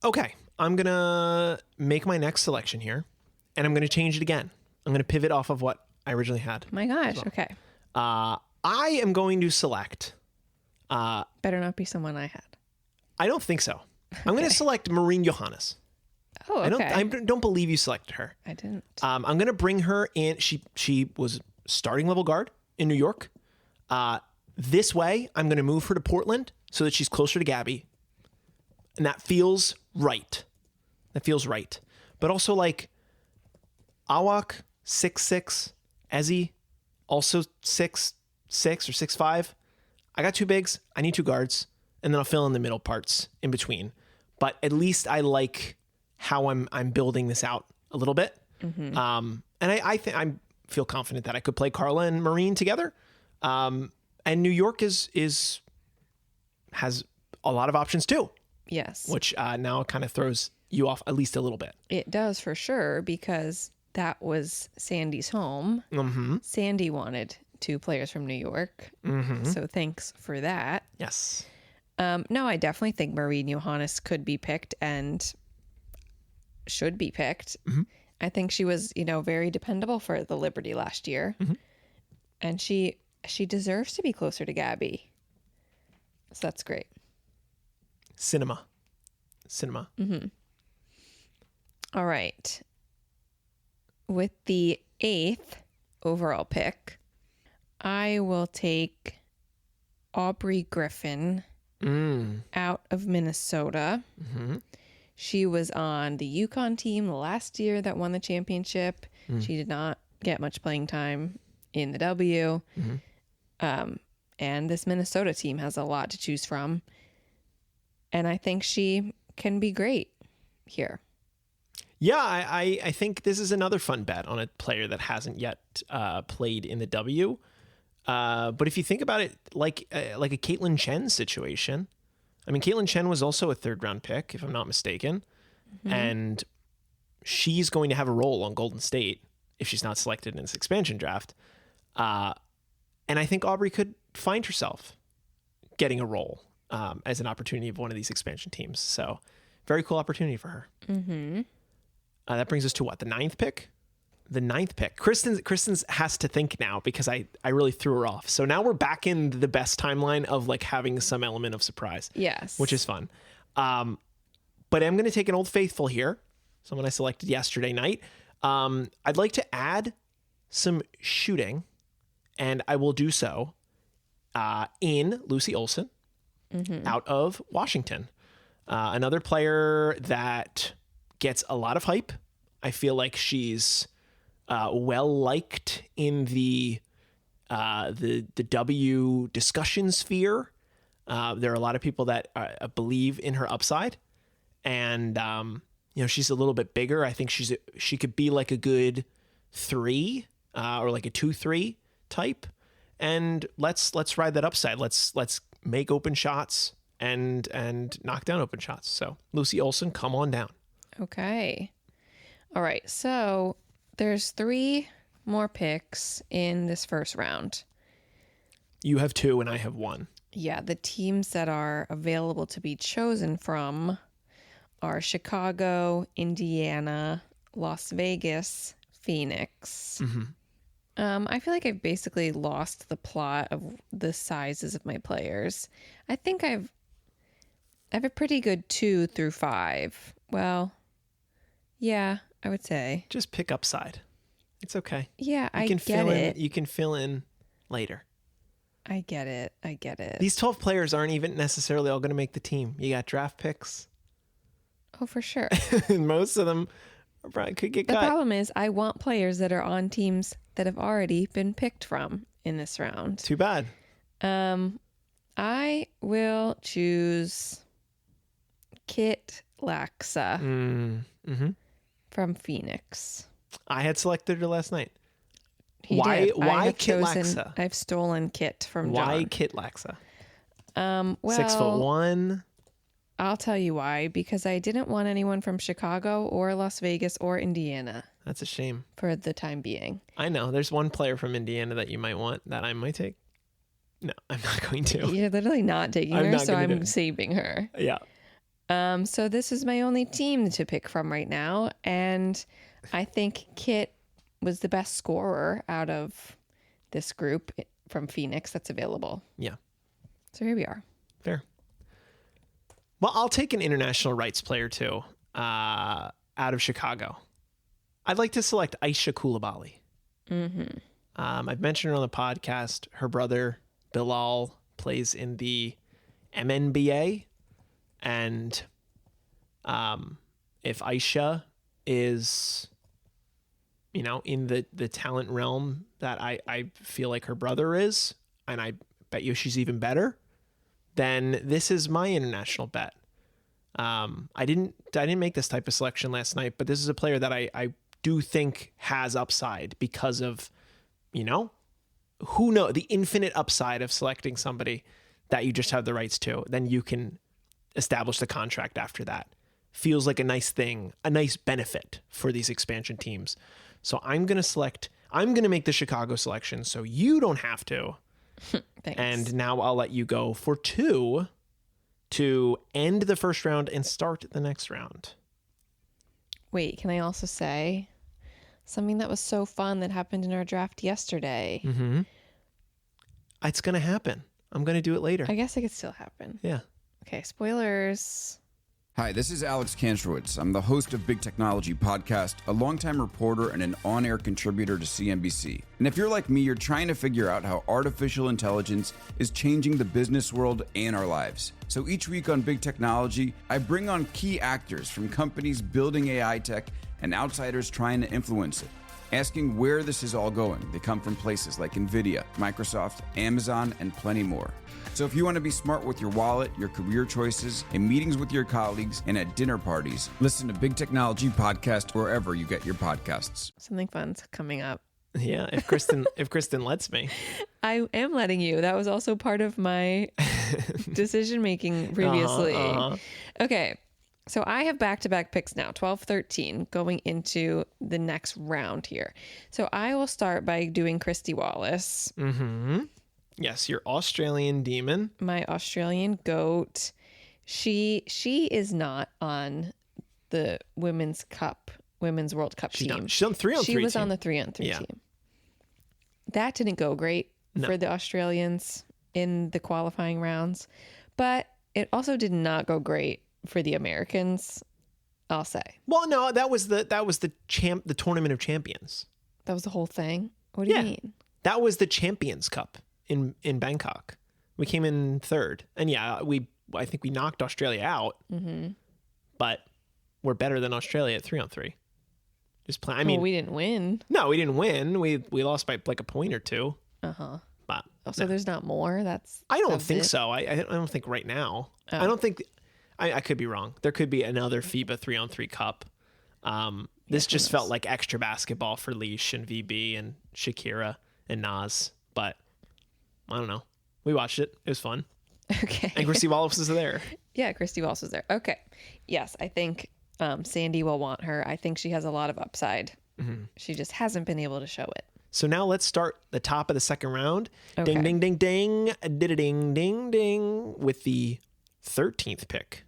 Okay. I'm going to make my next selection here, and I'm going to change it again. I'm going to pivot off of what I originally had. My gosh. Okay. I am going to select. Better not be someone I had. I don't think so. I'm going to select Maureen Johannes. Oh, okay. I don't believe you selected her. I didn't. I'm going to bring her in. She was starting level guard in New York. This way, I'm going to move her to Portland so that she's closer to Gabby. And that feels right. That feels right. But also like Awak, 6'6", Ezzy, also 6'6" or 6'5". I got two bigs. I need two guards. And then I'll fill in the middle parts in between. But at least I like how I'm building this out a little bit. And I think I feel confident that I could play Carla and Marine together. And New York has a lot of options too. Yes. Which now kind of throws you off at least a little bit. It does for sure because that was Sandy's home. Sandy wanted two players from New York. So thanks for that. Yes. No, I definitely think Maureen Johannes could be picked and should be picked. I think she was, very dependable for the Liberty last year. And she deserves to be closer to Gabby. So that's great. Cinema. All right. With the 8th overall pick, I will take Aubrey Griffin out of Minnesota. She was on the Yukon team last year that won the championship. She did not get much playing time in the W. And this Minnesota team has a lot to choose from. And I think she can be great here. Yeah, I think this is another fun bet on a player that hasn't yet played in the W. But if you think about it, like a Caitlin Chen situation, I mean, Caitlin Chen was also a 3rd-round pick, if I'm not mistaken, and she's going to have a role on Golden State if she's not selected in this expansion draft. And I think Aubrey could find herself getting a role as an opportunity of one of these expansion teams. So, very cool opportunity for her. That brings us to what, the 9th pick? The 9th pick. Kristen's has to think now because I really threw her off. So now we're back in the best timeline of like having some element of surprise. Yes. Which is fun. But I'm going to take an old faithful here. Someone I selected yesterday night. I'd like to add some shooting, and I will do so in Lucy Olson out of Washington. Another player that gets a lot of hype. I feel like she's well liked in the W discussion sphere. There are a lot of people that believe in her upside, and she's a little bit bigger. I think she could be like a good 3 or like a 2-3 type. And let's ride that upside. Let's make open shots and knock down open shots. So Lucy Olson, come on down. Okay. All right. So there's 3 more picks in this first round. You have 2 and I have 1. Yeah. The teams that are available to be chosen from are Chicago, Indiana, Las Vegas, Phoenix. I feel like I've basically lost the plot of the sizes of my players. I think I have a pretty good 2 through 5. Well, yeah, I would say. Just pick upside. It's okay. Yeah, I get it. You can fill in later. I get it. These 12 players aren't even necessarily all going to make the team. You got draft picks. Oh, for sure. Most of them probably could get The cut. problem is I want players that are on teams that have already been picked from in this round. Too bad. I will choose Kit Laxa from Phoenix. I had selected her last night. He Why did. I have Kit chosen- Laxa? I've stolen Kit from Why John. Kit Laxa? Well, 6'1". I'll tell you why. Because I didn't want anyone from Chicago or Las Vegas or Indiana That's a shame. for the time being. I know. There's one player from Indiana that you might want that I might take. No, I'm not going to. You're literally not taking I'm her, not so gonna do I'm it. saving her. Yeah. So this is my only team to pick from right now, and I think Kit was the best scorer out of this group from Phoenix that's available. Yeah. So here we are. Fair. Well, I'll take an international rights player too, out of Chicago. I'd like to select Aisha Coulibaly. I've mentioned her on the podcast. Her brother, Bilal, plays in the MNBA. And if Aisha is, in the talent realm that I feel like her brother is, and I bet you she's even better, then this is my international bet. I didn't make this type of selection last night, but this is a player that I do think has upside because of, who knows, the infinite upside of selecting somebody that you just have the rights to. Then you can establish the contract after that. Feels like a nice thing, a nice benefit for these expansion teams. So I'm going to make the Chicago selection so you don't have to. Thanks. And now I'll let you go for 2 to end the first round and start the next round. Wait, can I also say something that was so fun that happened in our draft yesterday? It's going to happen. I'm going to do it later. I guess it could still happen. Yeah. Okay, spoilers. Hi, this is Alex Kantrowitz. I'm the host of Big Technology Podcast, a longtime reporter and an on-air contributor to CNBC. And if you're like me, you're trying to figure out how artificial intelligence is changing the business world and our lives. So each week on Big Technology, I bring on key actors from companies building AI tech and outsiders trying to influence it, asking where this is all going. They come from places like NVIDIA, Microsoft, Amazon, and plenty more. So if you want to be smart with your wallet, your career choices, in meetings with your colleagues, and at dinner parties, listen to Big Technology Podcast wherever you get your podcasts. Something fun's coming up. Yeah, if Kristen lets me. I am letting you. That was also part of my decision making previously. Okay. So I have back-to-back picks now, 12-13, going into the next round here. So I will start by doing Christy Wallace. Mm-hmm. Yes, your Australian demon. My Australian goat. She is not on the Women's World Cup team. She's on 3-on-3 She was team. on the 3-on-3 Yeah. team. That didn't go great for the Australians in the qualifying rounds, but it also did not go great for the Americans, I'll say. Well, no, that was the Tournament of Champions. That was the whole thing? What do you mean? That was the Champions Cup in Bangkok. We came in third. And yeah, I think we knocked Australia out. Mm-hmm. But we're better than Australia at 3-on-3. I mean, we didn't win. No, we didn't win. We lost by like a point or two. Uh-huh. But so there's not more? I don't think so. I don't think right now. Oh. I don't think... I could be wrong. There could be another FIBA 3-on-3 cup. This just felt like extra basketball for Leash and VB and Shakira and Nas. But I don't know. We watched it. It was fun. Okay. And Christy Wallace was there. Yeah, Christy Wallace was there. Okay. Yes, I think Sandy will want her. I think she has a lot of upside. Mm-hmm. She just hasn't been able to show it. So now let's start the top of the second round. Okay. Ding, ding, ding, ding. Ding, ding, ding. With the 13th pick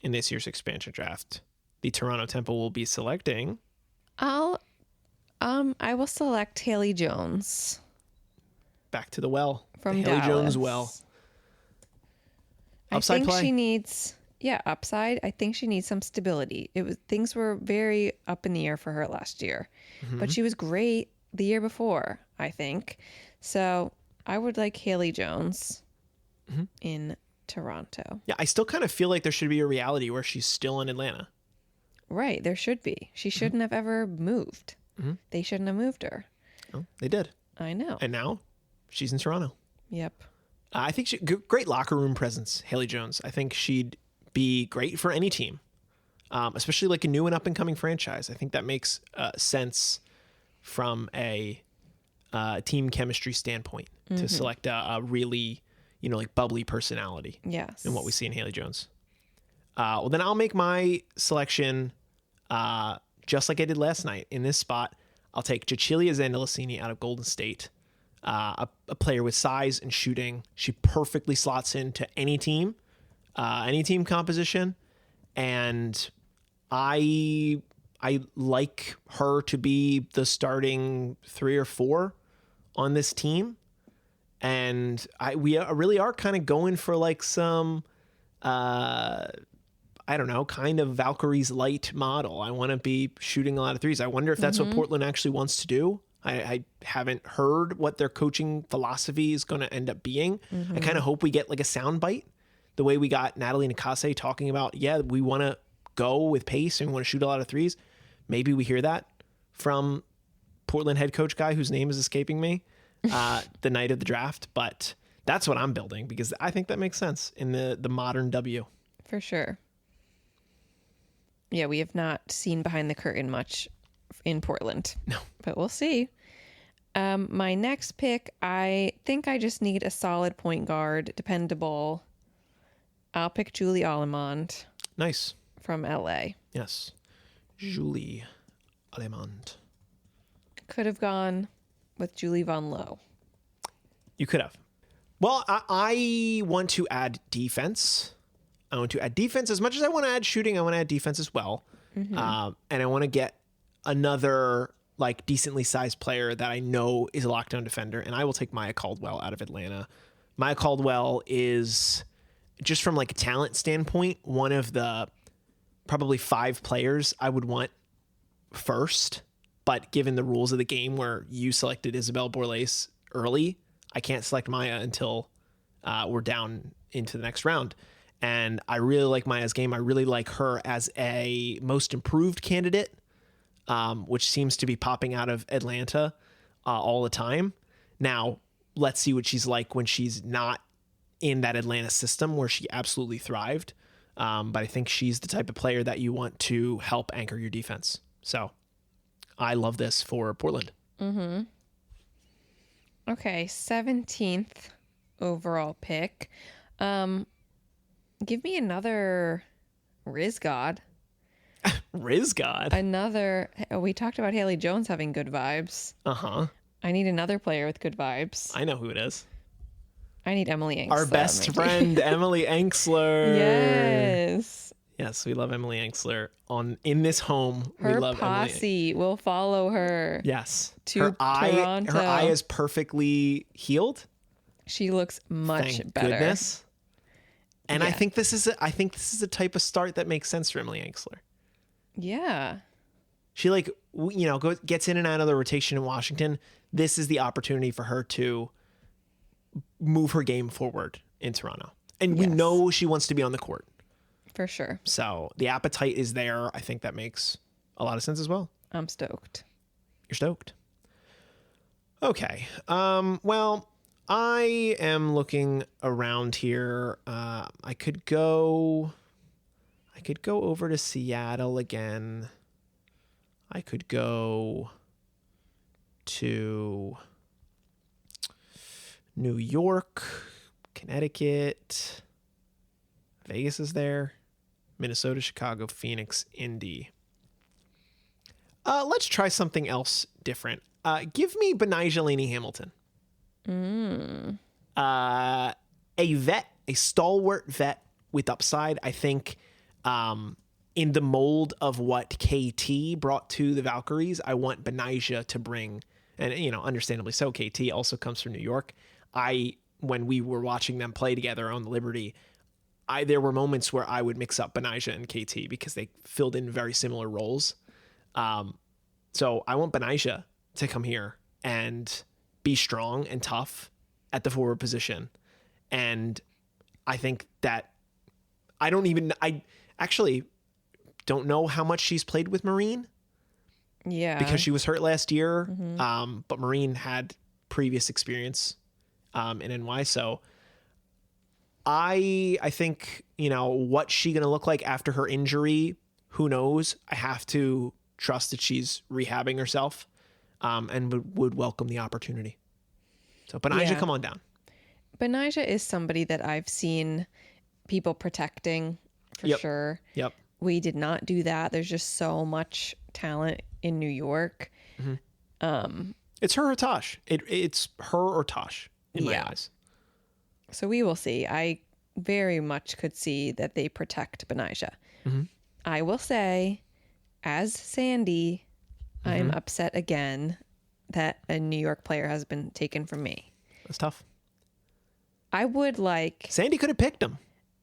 in this year's expansion draft, the Toronto Temple will be selecting. I will select Haley Jones. Back to the well. From the Haley Dallas. Jones well. Upside I think play. she needs upside. I think she needs some stability. Things were very up in the air for her last year. Mm-hmm. But she was great the year before, I think. So I would like Haley Jones in Toronto. Yeah, I still kind of feel like there should be a reality where she's still in Atlanta. Right, there should be. She shouldn't have ever moved. Mm-hmm. They shouldn't have moved her. Oh, they did. I know. And now she's in Toronto. Yep. I think great locker room presence, Haley Jones. I think she'd be great for any team, especially like a new and up and coming franchise. I think that makes sense from a team chemistry standpoint to select a really, like bubbly personality. Yes. In what we see in Haley Jones. Well, then I'll make my selection just like I did last night. In this spot, I'll take Cecilia Zandalicini out of Golden State, a player with size and shooting. She perfectly slots into any team composition, and I like her to be the starting 3 or 4 on this team, and we really are kind of going for like some I don't know, kind of Valkyrie's light model. I want to be shooting a lot of threes. I wonder if that's what Portland actually wants to do. I haven't heard what their coaching philosophy is going to end up being. I kind of hope we get like a soundbite, the way we got Natalie Nakase talking about, we want to go with pace and we want to shoot a lot of threes. Maybe we hear that from Portland head coach guy whose name is escaping me the night of the draft. But that's what I'm building because I think that makes sense in the modern W. For sure. Yeah, we have not seen behind the curtain much in Portland. No. But we'll see. My next pick, I think I just need a solid point guard, dependable. I'll pick Julie Allemond. Nice. From LA. Yes. Julie Allemond. Could have gone with Julie Von Lowe. You could have. Well, I want to add defense. I want to add defense as much as I want to add shooting. I want to add defense as well. And I want to get another like decently sized player that I know is a lockdown defender. And I will take Maya Caldwell out of Atlanta. Maya Caldwell is, just from like a talent standpoint, one of the probably 5 players I would want first. But given the rules of the game where you selected Isabelle Borlase early, I can't select Maya until we're down into the next round. And I really like Maya's game. I really like her as a most improved candidate, which seems to be popping out of Atlanta all the time. Now, let's see what she's like when she's not in that Atlanta system where she absolutely thrived. But I think she's the type of player that you want to help anchor your defense. So I love this for Portland. Mm-hmm. Okay, 17th overall pick. Give me another Riz God. Riz God? We talked about Haley Jones having good vibes. Uh-huh. I need another player with good vibes. I know who it is. I need Emily Engstler. Our best friend, Emily Engstler. Yes. Yes, we love Emily Engstler. In this home, we Her love posse will follow her. Yes. To her Toronto. Her eye is perfectly healed. She looks much Thank better. Goodness. And Yeah. I think this is a type of start that makes sense for Emily Engstler. Yeah. She gets in and out of the rotation in Washington. This is the opportunity for her to move her game forward in Toronto. And we Yes. know she wants to be on the court. For sure. So the appetite is there. I think that makes a lot of sense as well. I'm stoked. You're stoked. Okay. Well, I am looking around here. I could go over to Seattle again. I could go to New York, Connecticut. Vegas is there. Minnesota, Chicago, Phoenix, Indy. Let's try something else different. Give me Benijah Laney Hamilton. A vet, a stalwart vet with upside. I think in the mold of what KT brought to the Valkyries, I want Benijah to bring, and understandably so, KT also comes from New York. When we were watching them play together on the Liberty, there were moments where I would mix up Benijah and KT because they filled in very similar roles. So I want Benijah to come here and be strong and tough at the forward position. And I think that I actually don't know how much she's played with Marine. Yeah. Because she was hurt last year. Mm-hmm. But Marine had previous experience in NY. So I think, what's she going to look like after her injury? Who knows? I have to trust that she's rehabbing herself and would welcome the opportunity. So Benijah, come on down. Benijah is somebody that I've seen people protecting for sure. Yep. We did not do that. There's just so much talent in New York. Mm-hmm. It's her or Tosh. It's her or Tosh in my eyes. So we will see. I very much could see that they protect Benijah. Mm-hmm. I will say, as Sandy, I'm upset again that a New York player has been taken from me. That's tough. I would like... Sandy could have picked him.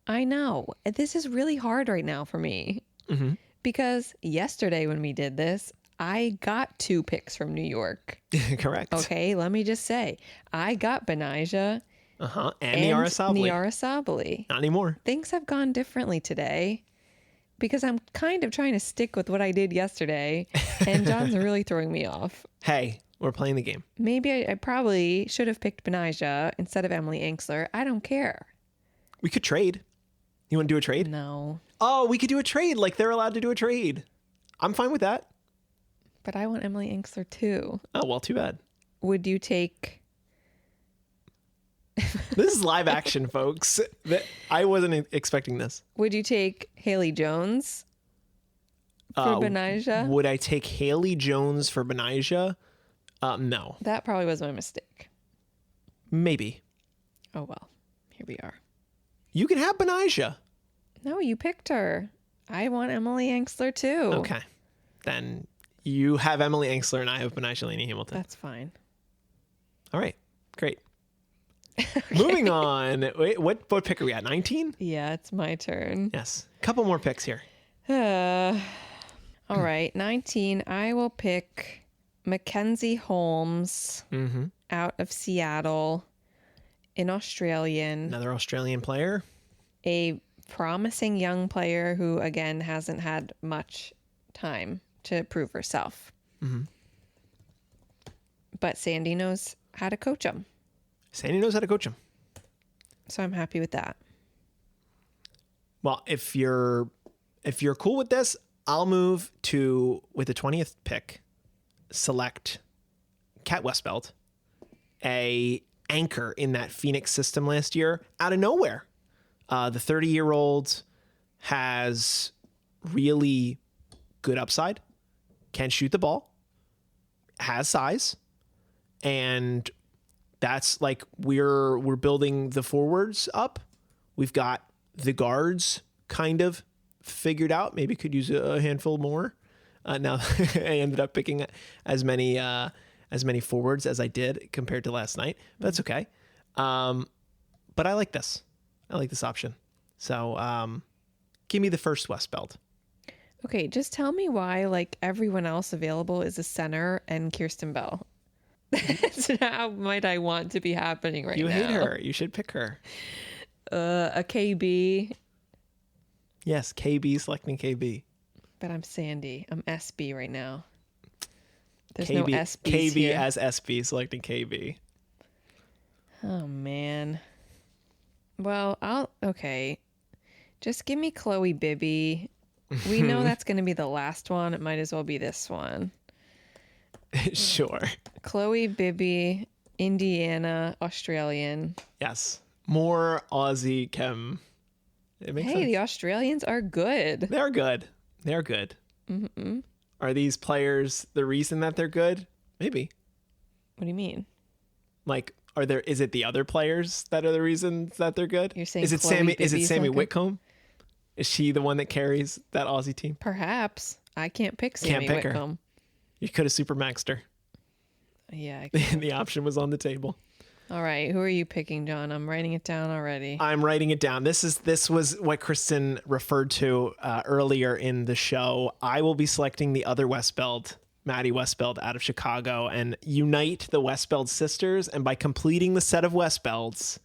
I know. This is really hard right now for me. Mm-hmm. Because yesterday when we did this, I got 2 picks from New York. Correct. Okay, let me just say. I got Benijah... And Niara Sabally. Not anymore. Things have gone differently today because I'm kind of trying to stick with what I did yesterday, and John's really throwing me off. Hey, we're playing the game. Maybe I probably should have picked Benijah instead of Emily Engstler. I don't care. We could trade. You want to do a trade? No. Oh, we could do a trade. Like they're allowed to do a trade. I'm fine with that. But I want Emily Engstler too. Oh, well, too bad. Would you take... This is live action, folks. I wasn't expecting this. Would you take Haley Jones for Benijah? Would I take Haley Jones for Benijah? No. That probably was my mistake. Maybe. Oh, well. Here we are. You can have Benijah. No, you picked her. I want Emily Engstler too. Okay. Then you have Emily Engstler and I have Benijah Laney Hamilton. That's fine. All right. Great. Okay. Moving on. Wait, what pick are we at? 19? Yeah, it's my turn. Yes. Couple more picks here. All right, 19. I will pick Mackenzie Holmes out of Seattle, an Australian. Another Australian player. A promising young player who, again, hasn't had much time to prove herself. But Sandy knows how to coach him. Sandy knows how to coach him. So I'm happy with that. Well, if you're cool with this, I'll move to, with the 20th pick, select Kat Westbeld, a anchor in that Phoenix system last year, out of nowhere. The 30-year-old has really good upside, can shoot the ball, has size, and that's like we're building the forwards up. We've got the guards kind of figured out. Maybe could use a handful more. Now I ended up picking as many forwards as I did compared to last night, but that's okay. But I like this. I like this option. So give me the first Westbeld. Okay, just tell me why, like, everyone else available is a center and Kirsten Bell. That's how might I want to be happening right now. You hate her. You should pick her. A KB. Yes, KB, selecting KB. But I'm Sandy. I'm SB right now. There's KB, no SBs KB here. as SB, selecting KB. Oh, man. Well, okay. Just give me Chloe Bibby. We know that's going to be the last one. It might as well be this one. Sure. Chloe Bibby, Indiana, Australian. Yes. More Aussie chem. It makes sense. The Australians are good. They're good. They're good. Mm-hmm. Are these players the reason that they're good? Maybe. What do you mean? Like, is it the other players that are the reasons that they're good? You're saying is it Chloe Sammy? Is it Bibby's Sammy not good? Whitcomb? Is she the one that carries that Aussie team? Perhaps. I can't pick Can't Sammy pick her. Whitcomb. You could have supermaxed her. Yeah. I can. The option was on the table. All right. Who are you picking, John? I'm writing it down already. I'm writing it down. This was what Kristen referred to earlier in the show. I will be selecting the other Westbeld, Maddie Westbeld out of Chicago, and unite the Westbeld sisters. And by completing the set of Westbelds,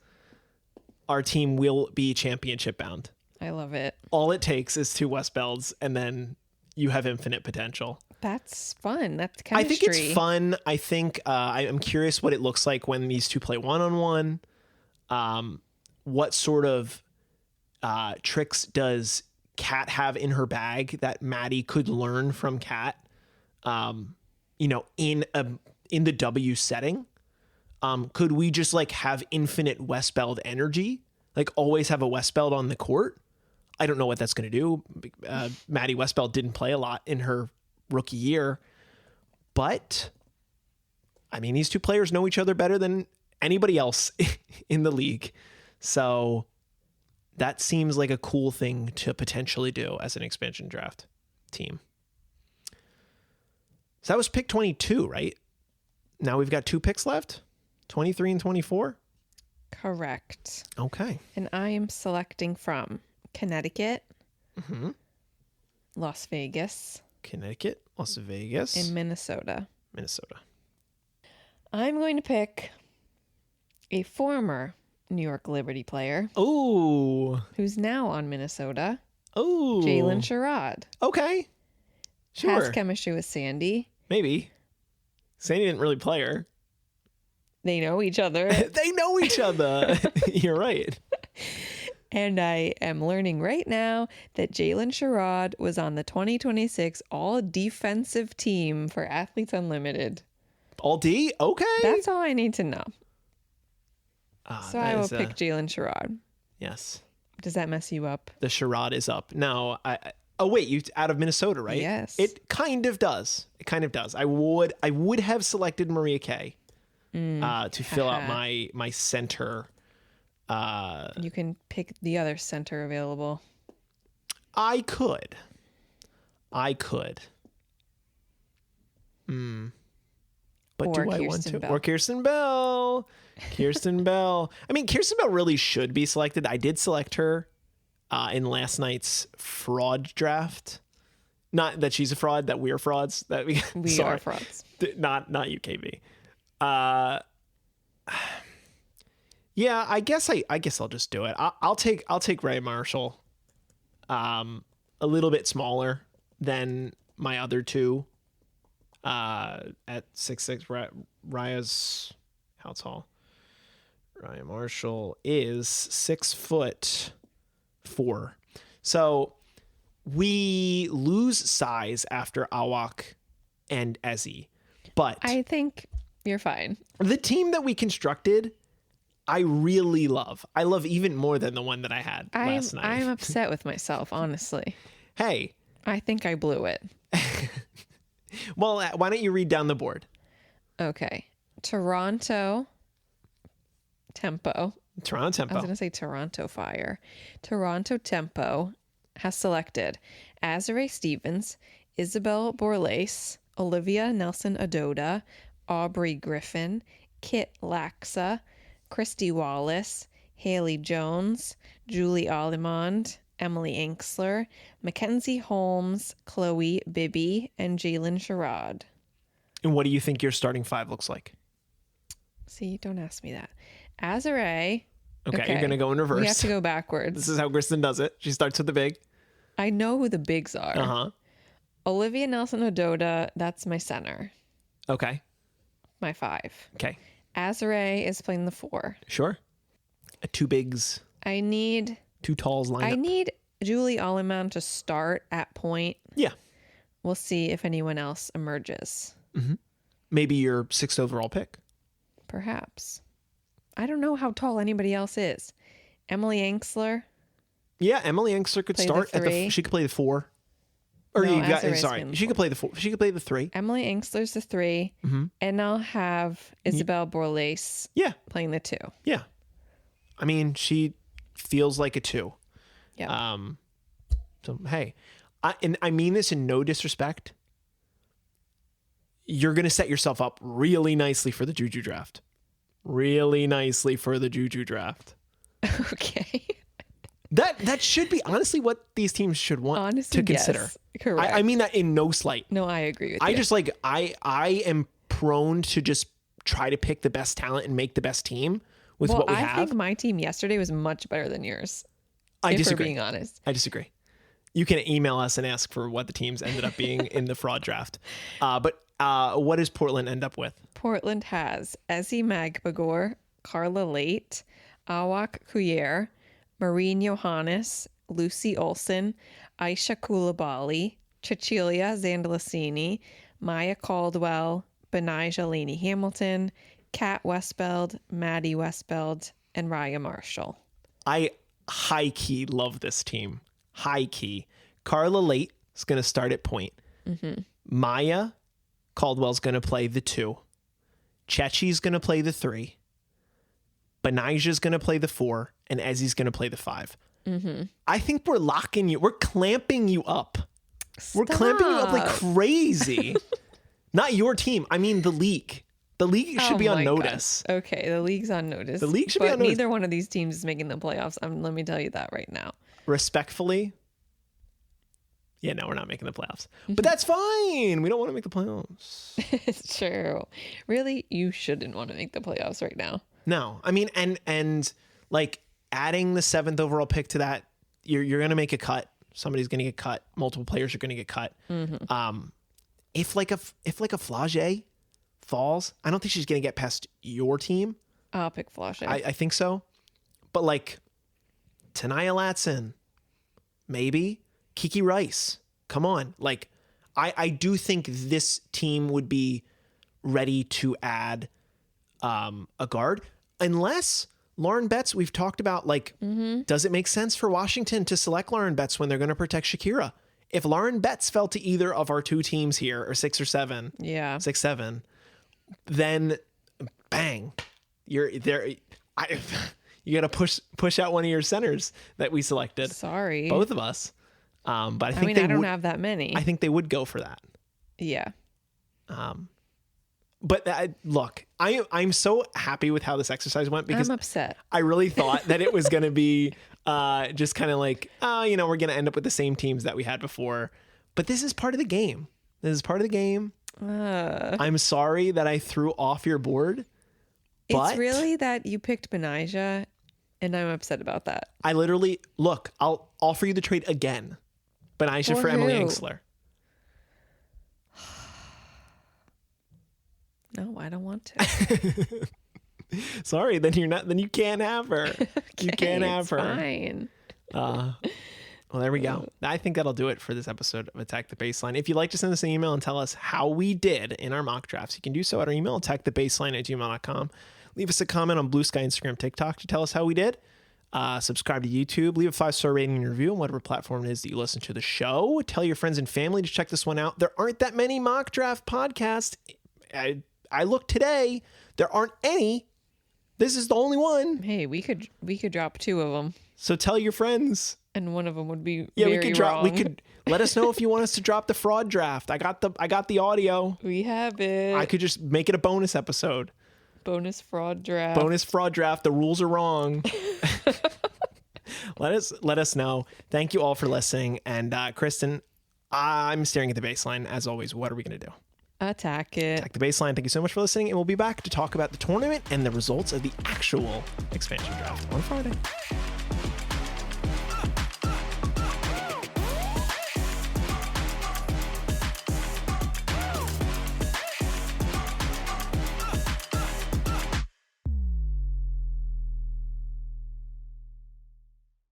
our team will be championship bound. I love it. All it takes is 2 Westbelds, and then you have infinite potential. That's fun. That's chemistry. I think it's fun. I think I'm curious what it looks like when these two play one-on-one. What sort of tricks does Kat have in her bag that Maddie could learn from Kat? In the W setting, could we just like have infinite Westbeld energy? Like always have a Westbeld on the court? I don't know what that's going to do. Maddie Westbeld didn't play a lot in her rookie year, but I mean, these two players know each other better than anybody else in the league. So that seems like a cool thing to potentially do as an expansion draft team. So that was pick 22, right? Now we've got 2 picks left, 23 and 24. Correct. Okay. And I am selecting from Connecticut, Las Vegas, Connecticut, Las Vegas, and Minnesota. Minnesota. I'm going to pick a former New York Liberty player Oh. who's now on Minnesota, Oh. Jalen Sherrod. Okay. Sure. Has chemistry with Sandy. Maybe. Sandy didn't really play her. They know each other. They know each other. You're right. And I am learning right now that Jalen Sherrod was on the 2026 all-defensive team for Athletes Unlimited. All D? Okay. That's all I need to know. So I that will is, pick Jalen Sherrod. Yes. Does that mess you up? The charade is up. No, oh wait, you out of Minnesota, right? Yes. It kind of does. It kind of does. I would have selected Maria Kay to fill out my center. You can pick the other center available. I could. But Or do I want Kirsten to? Bell. Or Kirsten Bell. Kirsten Bell. I mean, Kirsten Bell really should be selected. I did select her in last night's fraud draft. Not that she's a fraud, that we're frauds. That we sorry. Are frauds. Not UKB. Yeah, I guess I'll just do it. I'll take Ray Marshall. A little bit smaller than my other two. At 6'6", Raya's how tall? Raya Marshall is 6'4". So we lose size after Awak and Ezzy, but I think you're fine. the team that we constructed, I really love. I love even more than the one that I had last night. I'm upset with myself, honestly. Hey, I think I blew it. well, why don't you read down the board? Okay. Toronto Tempo. Toronto I was Tempo. going to say Toronto Fire. Toronto Tempo has selected Azare Stevens, Isabel Borlase, Olivia Nelson Adoda, Aubrey Griffin, Kit Laxa, Christy Wallace, Haley Jones, Julie Allemond, Emily Inksler, Mackenzie Holmes, Chloe Bibby, and Jalen Sherrod. And what do you think your starting five looks like? See, don't ask me that. Azare. Okay, you're going to go in reverse. We have to go backwards. This is how Kristen does it. She starts with the big. I know who the bigs are. Uh-huh. Olivia Nelson Ododa, that's my center. Okay. My 5. Okay. Azare is playing the 4. Sure. Two bigs, I need two talls lined up. Julie Allemond to start at point. Yeah. We'll see if anyone else emerges. Maybe your 6th overall pick. Perhaps. I don't know how tall anybody else is. Emily Inksler. Yeah, Emily Inksler could Play the start at the. 3. She could play the 4. Or No, you got. Azare's Sorry, playing the she could 4. play the 4. She could play the 3. Emily Inksler's the 3. And I'll have Isabel Borlase Yeah, playing the 2. yeah. I mean, she feels like a 2. Yeah. So hey, I mean this in no disrespect. You're gonna set yourself up really nicely for the Juju draft. Really nicely for the Juju draft. Okay. That should be honestly what these teams should want Honestly, to consider. yes. Correct. I mean that in no slight. No, I agree with I you. just like I am prone to just try to pick the best talent and make the best team with what we I have. think my team yesterday was much better than yours. I if disagree. we're being honest. I disagree. You can email us and ask for what the teams ended up being in the fraud draft. But what does Portland end up with? Portland has Ezzy Magbagor, Carla Late, Awak Kuyer, Maureen Johannes, Lucy Olson, Aisha Koulibaly, Cecilia Zandalasini, Maya Caldwell, Benijah Laney Hamilton, Kat Westbeld, Maddie Westbeld, and Raya Marshall. I high key love this team. High key. Carla Late is going to start at point. Maya Caldwell's going to play the 2. Chechi's going to play the 3. Benijah's going to play the 4. And Ezzy's going to play the 5. I think we're locking you. We're clamping you up. We're clamping you up like crazy. Not your team. I mean the league. The league should be on notice. God. Okay, the league's on notice. The league should be on notice. Neither one of these teams is making the playoffs. Let me tell you that right now. Respectfully. Yeah, no, we're not making the playoffs. But that's fine. We don't want to make the playoffs. It's true. Really, you shouldn't want to make the playoffs right now. No. I mean, and like adding the 7th overall pick to that, you're going to make a cut. Somebody's going to get cut. Multiple players are going to get cut. If like a Flage falls, I don't think she's going to get past your team. I'll pick Flage. I think so. But like Tanaya Latson, maybe Kiki Rice. Come on. Like I do think this team would be ready to add a guard unless Lauren Betts, we've talked about, like, does it make sense for Washington to select Lauren Betts when they're going to protect Shakira? If Lauren Betts fell to either of our 2 teams here, or 6 or 7, 6, 7, then bang, you're there. You got to push out one of your centers that we selected. Sorry, both of us. But I think I don't have that many. I think they would go for that. Yeah. But look, I'm so happy with how this exercise went because I'm upset. I really thought that it was going to be just kind of like, we're going to end up with the same teams that we had before. But this is part of the game. I'm sorry that I threw off your board. But It's really that you picked Benijah, and I'm upset about that. I literally, look, I'll offer you the trade again. Benijah for Emily who? Engstler. No, I don't want to. Sorry, then you can't have her. You can't have her. Fine. Well, there we go. I think that'll do it for this episode of Attack the Baseline. If you'd like to send us an email and tell us how we did in our mock drafts, you can do so at our email, attackthebaseline@gmail.com. Leave us a comment on Bluesky, Instagram, TikTok to tell us how we did. Subscribe to YouTube. Leave a 5-star rating and review on whatever platform it is that you listen to the show. Tell your friends and family to check this one out. There aren't that many mock draft podcasts. I looked today. There aren't any. This is the only one. Hey, we could drop 2 of them, So tell your friends. and one of them would be Yeah, very we could drop. wrong. We could let us know if you want us to drop the fraud draft. I got the audio. We have it. I could just make it a bonus episode. Bonus fraud draft. Bonus fraud draft. The rules are wrong. Let us know. Thank you all for listening. And Kristen, I'm staring at the baseline as always. What are we gonna do? Attack it. Attack the baseline. Thank you so much for listening, and we'll be back to talk about the tournament and the results of the actual expansion draft on Friday.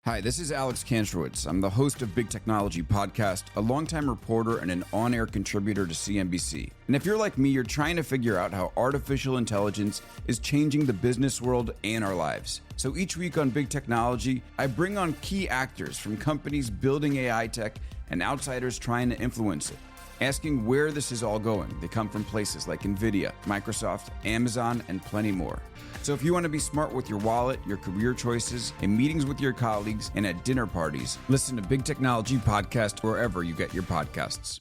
Hi, this is Alex Kantrowitz. I'm the host of Big Technology Podcast, a longtime reporter and an on-air contributor to CNBC. And if you're like me, you're trying to figure out how artificial intelligence is changing the business world and our lives. So each week on Big Technology, I bring on key actors from companies building AI tech and outsiders trying to influence it, asking where this is all going. They come from places like NVIDIA, Microsoft, Amazon, and plenty more. So if you want to be smart with your wallet, your career choices, in meetings with your colleagues, and at dinner parties, listen to Big Technology Podcast wherever you get your podcasts.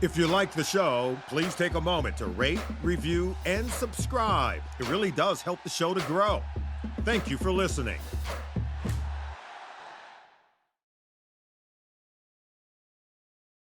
If you like the show, please take a moment to rate, review, and subscribe. It really does help the show to grow. Thank you for listening.